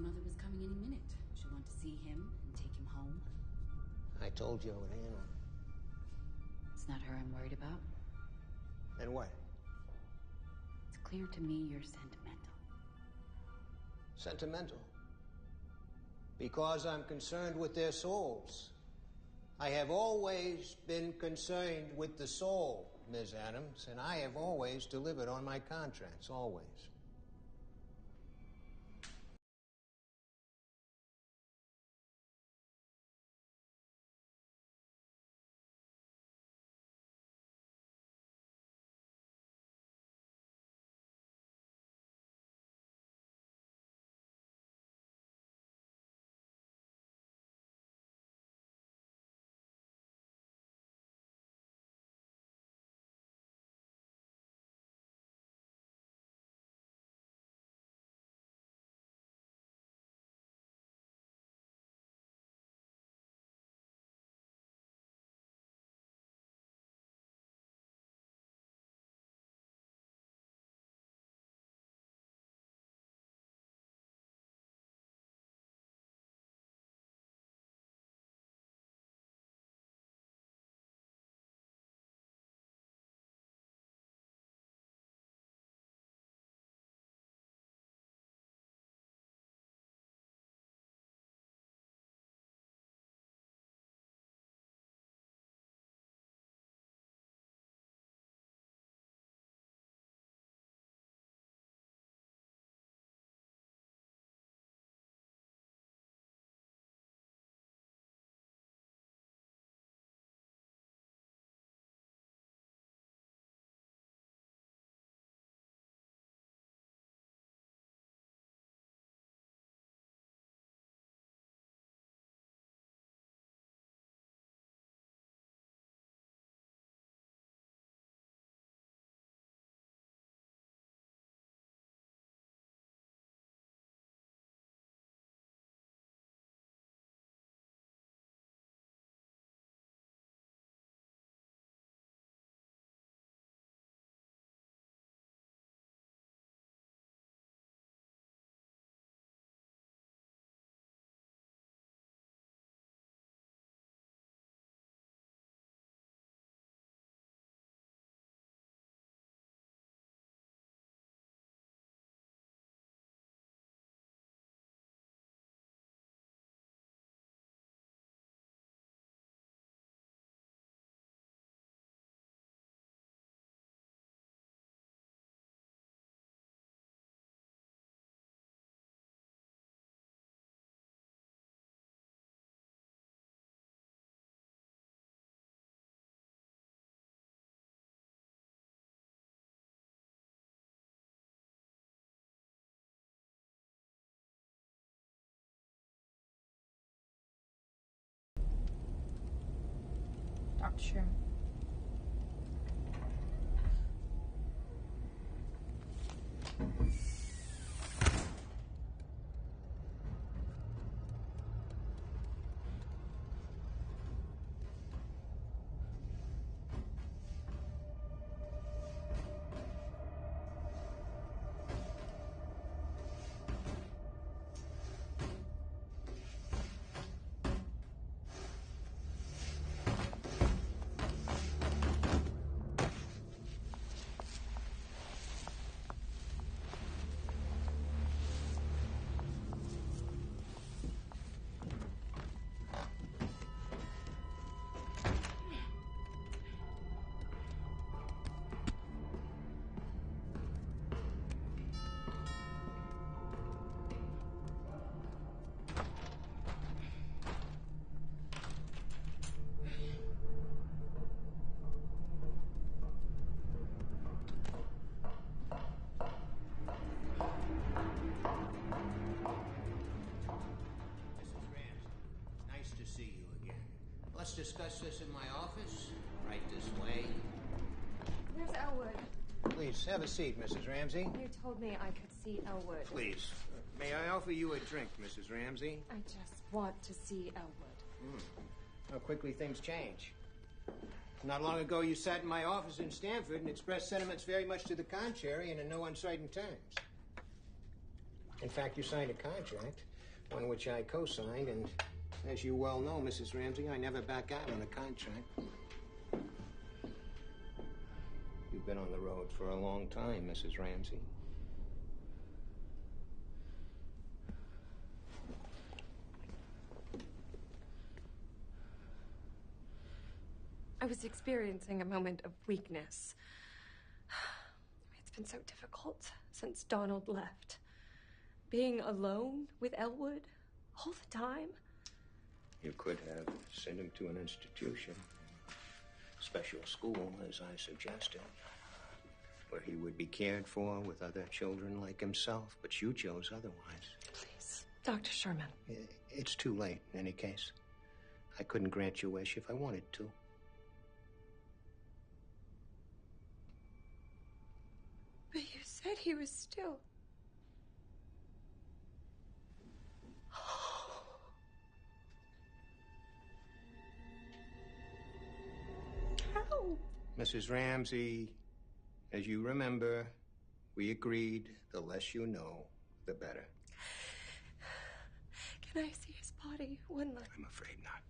mother was coming any minute. She wanted to see him and take him home. I told you I would handle it. It's not her I'm worried about. Then what? It's clear to me you're sentimental. Sentimental? Because I'm concerned with their souls. I have always been concerned with the soul, Ms. Adams, and I have always delivered on my contracts, always. Dr. Sherman. Let's discuss this in my office. Right this way. Where's Elwood? Please, have a seat, Mrs. Ramsey. You told me I could see Elwood. Please. May I offer you a drink, Mrs. Ramsey? I just want to see Elwood. How quickly things change. Not long ago, you sat in my office in Stanford and expressed sentiments very much to the contrary and in no uncertain terms. In fact, you signed a contract one which I co-signed, and as you well know, Mrs. Ramsey, I never back out on a contract. You've been on the road for a long time, Mrs. Ramsey. I was experiencing a moment of weakness. It's been so difficult since Donald left. Being alone with Elwood all the time. You could have sent him to an institution, special school, as I suggested, where he would be cared for with other children like himself, but you chose otherwise. Please, Dr. Sherman. It's too late, in any case. I couldn't grant your wish if I wanted to. But you said he was still... How? Mrs. Ramsey, as you remember, we agreed the less you know, the better. Can I see his body one last... I'm afraid not.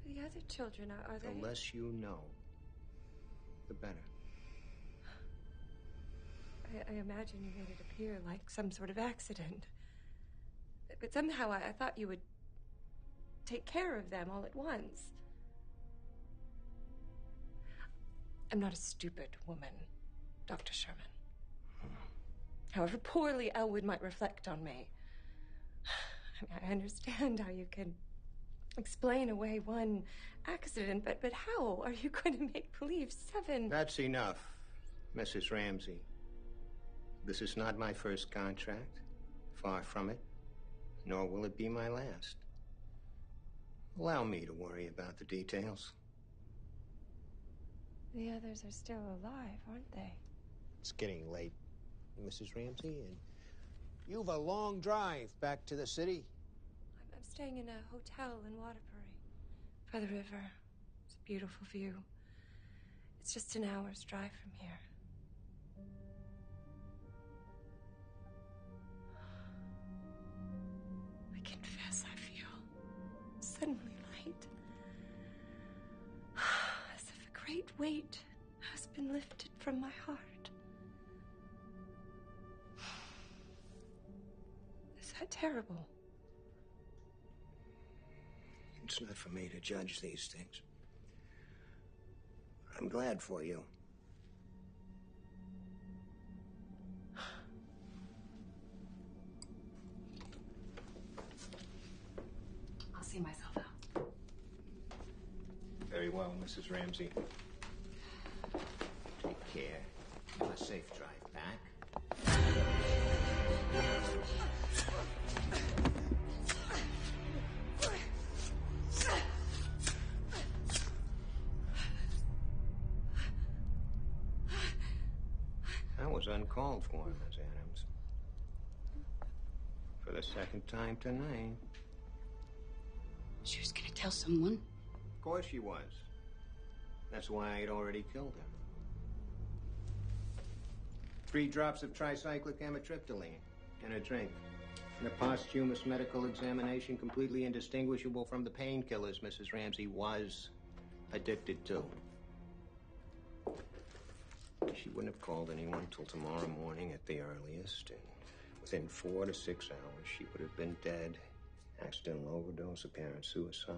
The other children, are they... The less you know, the better. I imagine you made it appear like some sort of accident. But somehow I thought you would take care of them all at once. I'm not a stupid woman, Dr. Sherman. However poorly Elwood might reflect on me, I understand how you can explain away one accident, but how are you going to make believe 7... That's enough, Mrs. Ramsey. This is not my first contract. Far from it. Nor will it be my last. Allow me to worry about the details. The others are still alive, aren't they? It's getting late, Mrs. Ramsey, and you've a long drive back to the city. I'm staying in a hotel in Waterbury, by the river. It's a beautiful view. It's just an hour's drive from here. I confess I feel suddenly light. As if a great weight has been lifted from my heart. Is that terrible? It's not for me to judge these things. I'm glad for you. I'll see myself out. Very well, Mrs. Ramsey. Take care. Have a safe drive back. That was uncalled for, Miss Adams. For the second time tonight. She was gonna tell someone? Of course she was. That's why I'd already killed her. 3 drops of tricyclic amitriptyline in a drink. And a posthumous medical examination completely indistinguishable from the painkillers Mrs. Ramsey was addicted to. She wouldn't have called anyone till tomorrow morning at the earliest, and within 4 to 6 hours, she would have been dead. Accidental overdose, apparent suicide.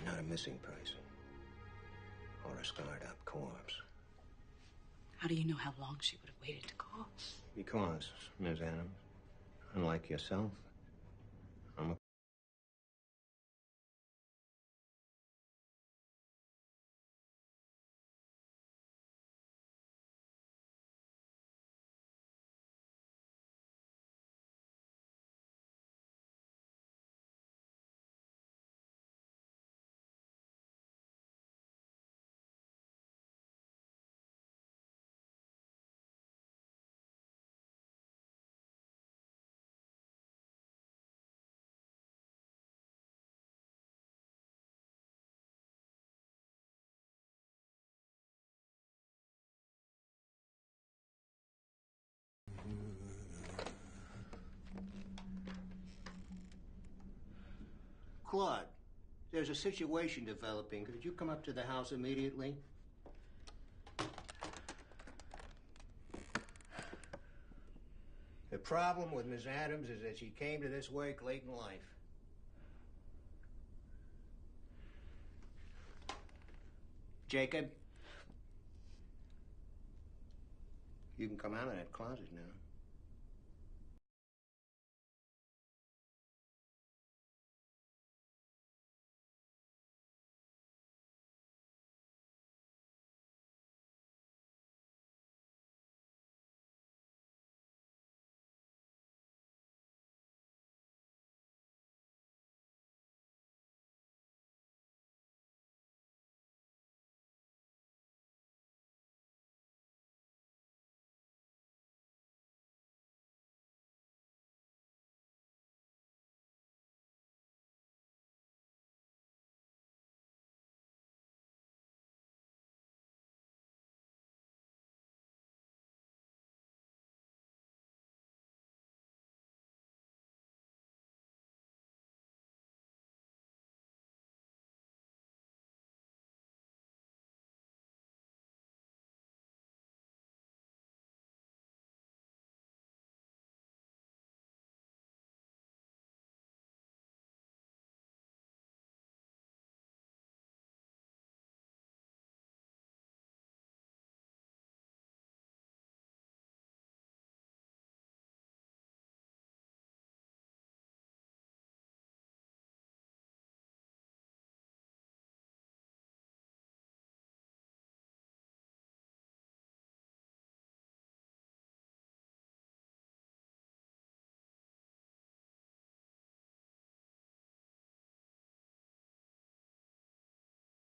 Not a missing person. Or a scarred-up corpse. How do you know how long she would have waited to call? Because, Ms. Adams, unlike yourself, I'm a... Claude, there's a situation developing. Could you come up to the house immediately? The problem with Miss Adams is that she came to this work late in life. Jacob, you can come out of that closet now.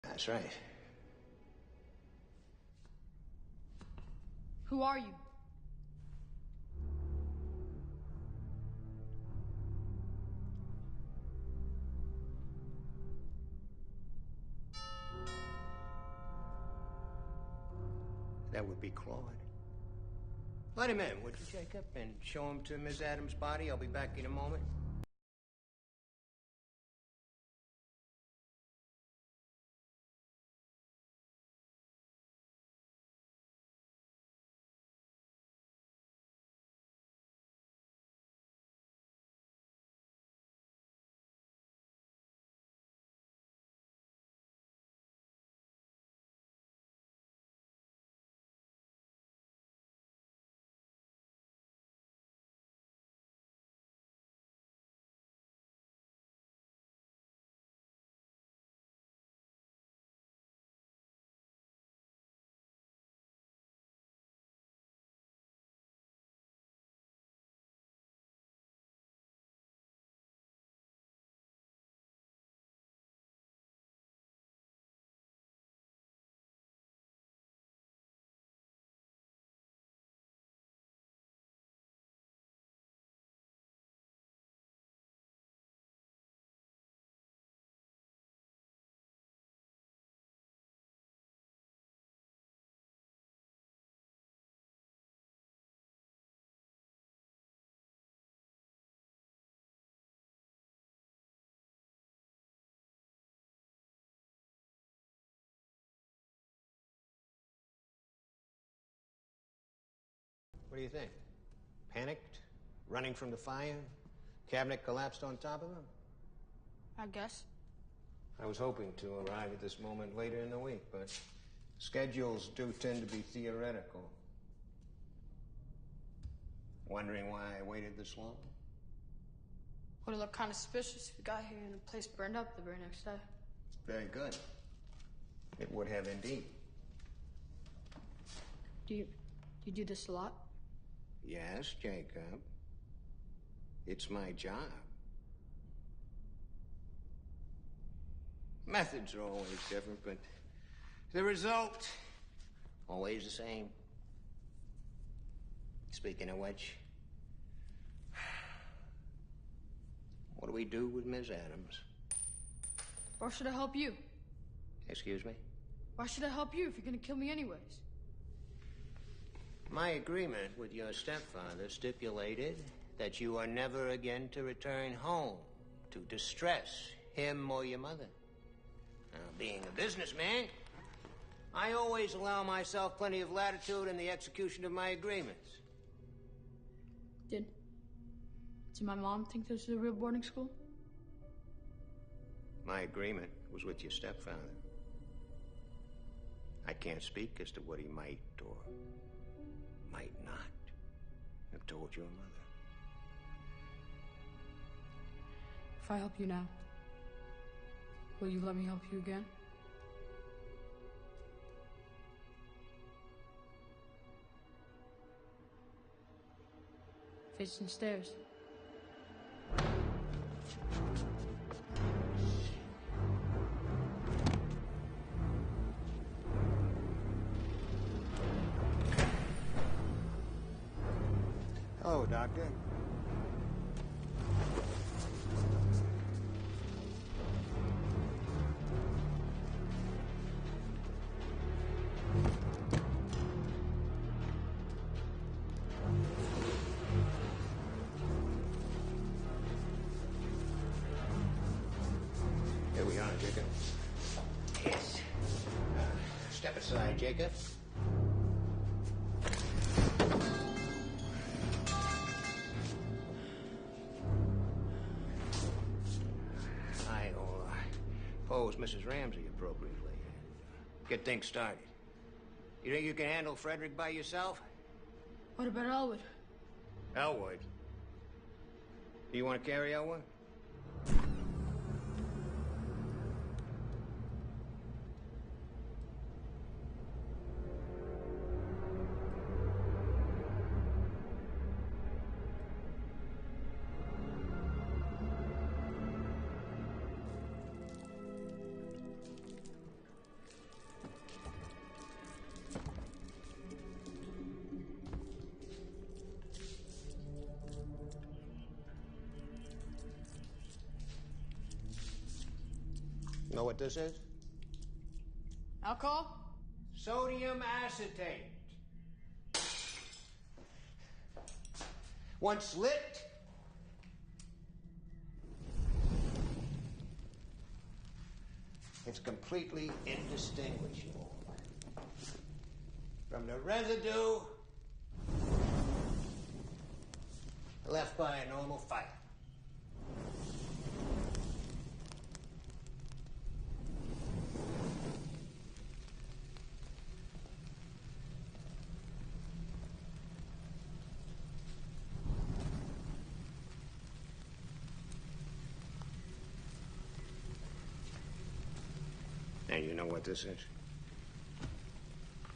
That's right. Who are you? That would be Claude. Let him in, would you, Jacob? And show him to Miss Adams' body. I'll be back in a moment. What do you think? Panicked? Running from the fire? Cabinet collapsed on top of him? I guess. I was hoping to arrive at this moment later in the week, but schedules do tend to be theoretical. Wondering why I waited this long? Would it look kind of suspicious if we got here and the place burned up the very next day? Very good. It would have indeed. Do you do this a lot? Yes, Jacob. It's my job. Methods are always different, but the result, always the same. Speaking of which, what do we do with Miss Adams? Why should I help you? Excuse me? Why should I help you if you're gonna kill me anyways? My agreement with your stepfather stipulated that you are never again to return home to distress him or your mother. Now, being a businessman, I always allow myself plenty of latitude in the execution of my agreements. Did my mom think this was a real boarding school? My agreement was with your stepfather. I can't speak as to what he might or might not have told your mother. If I help you now, will you let me help you again? Facing stairs. Hello, Doctor. Here we are, Jacob. Yes. Step aside, Jacob. I'll pose Mrs. Ramsey appropriately and get things started. You think you can handle Frederick by yourself? What about Elwood? Elwood? Do you want to carry Elwood? Know what this is? Alcohol? Sodium acetate. Once lit, it's completely indistinguishable from the residue left by a normal fire. And you know what this is?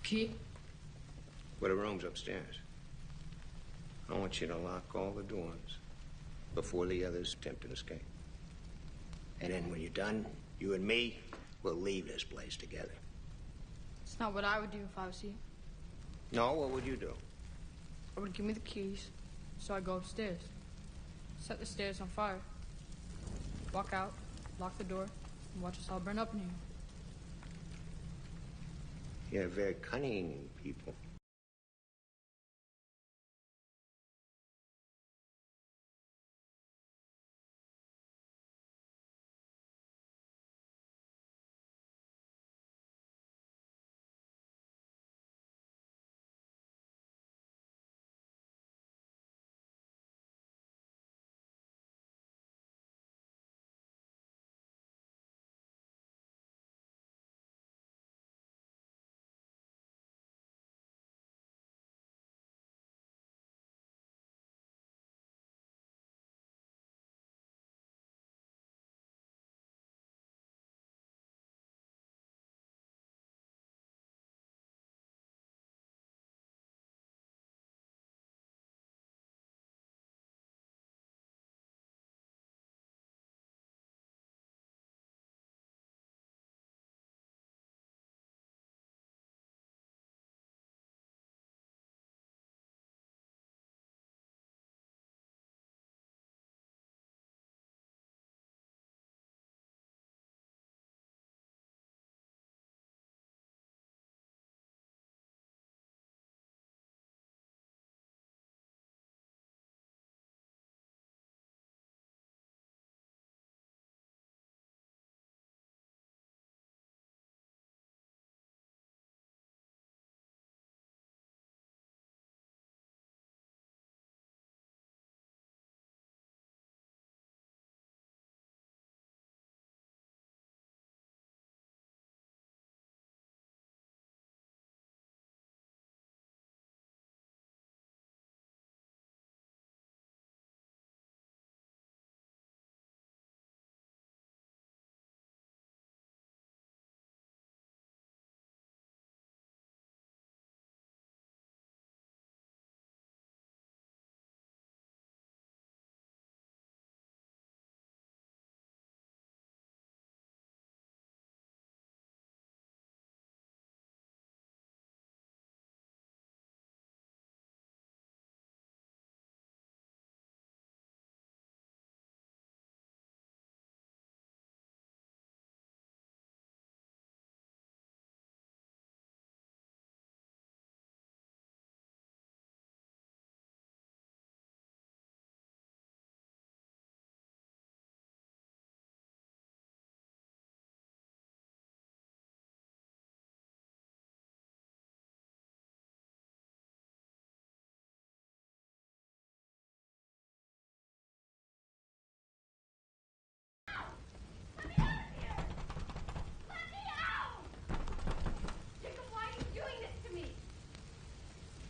Key? Well, the room's upstairs. I want you to lock all the doors before the others attempt to escape. And then when you're done, you and me will leave this place together. It's not what I would do if I was you. No, what would you do? I would give me the keys, so I go upstairs, set the stairs on fire, walk out, lock the door, and watch us all burn up in here. You're very cunning people.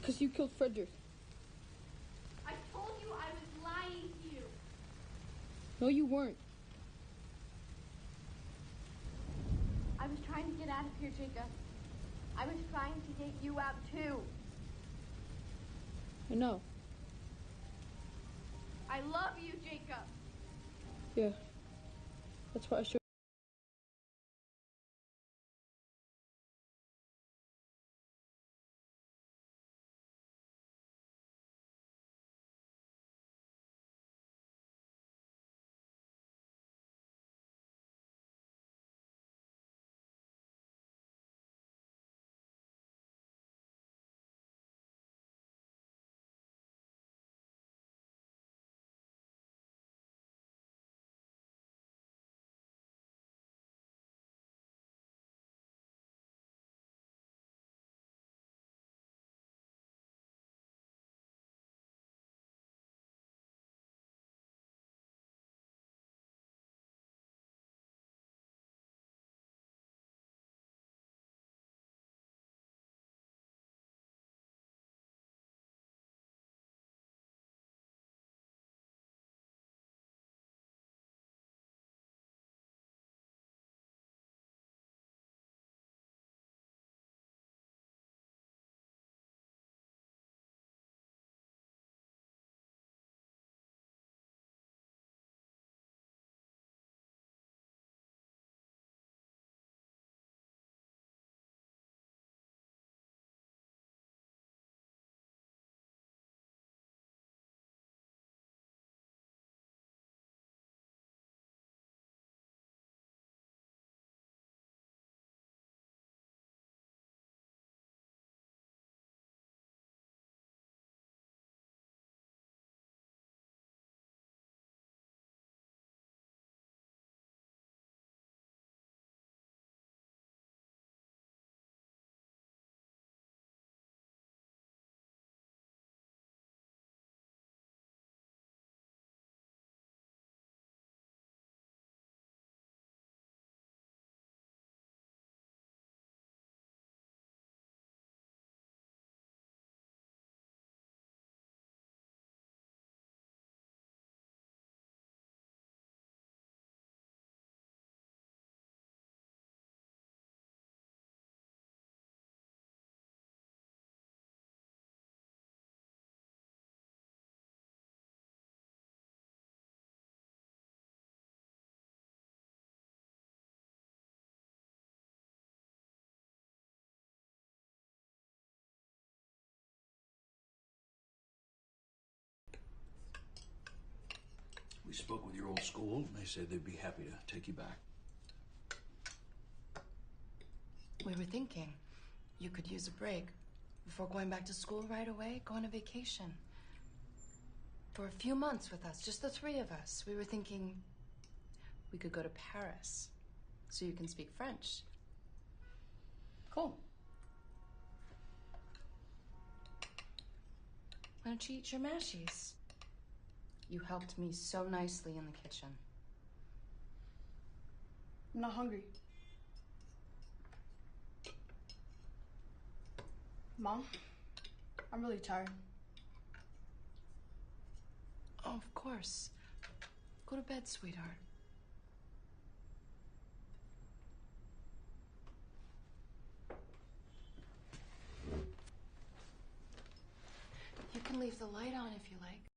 Because you killed Frederick. I told you I was lying to you. No, you weren't. I was trying to get out of here, Jacob. I was trying to get you out too. I know. I love you, Jacob. Yeah. That's why I showed. We spoke with your old school, and they said they'd be happy to take you back. We were thinking you could use a break before going back to school right away, go on a vacation. For a few months with us, just the three of us. We were thinking we could go to Paris so you can speak French. Cool. Why don't you eat your mashies? You helped me so nicely in the kitchen. I'm not hungry. Mom, I'm really tired. Oh, of course. Go to bed, sweetheart. You can leave the light on if you like.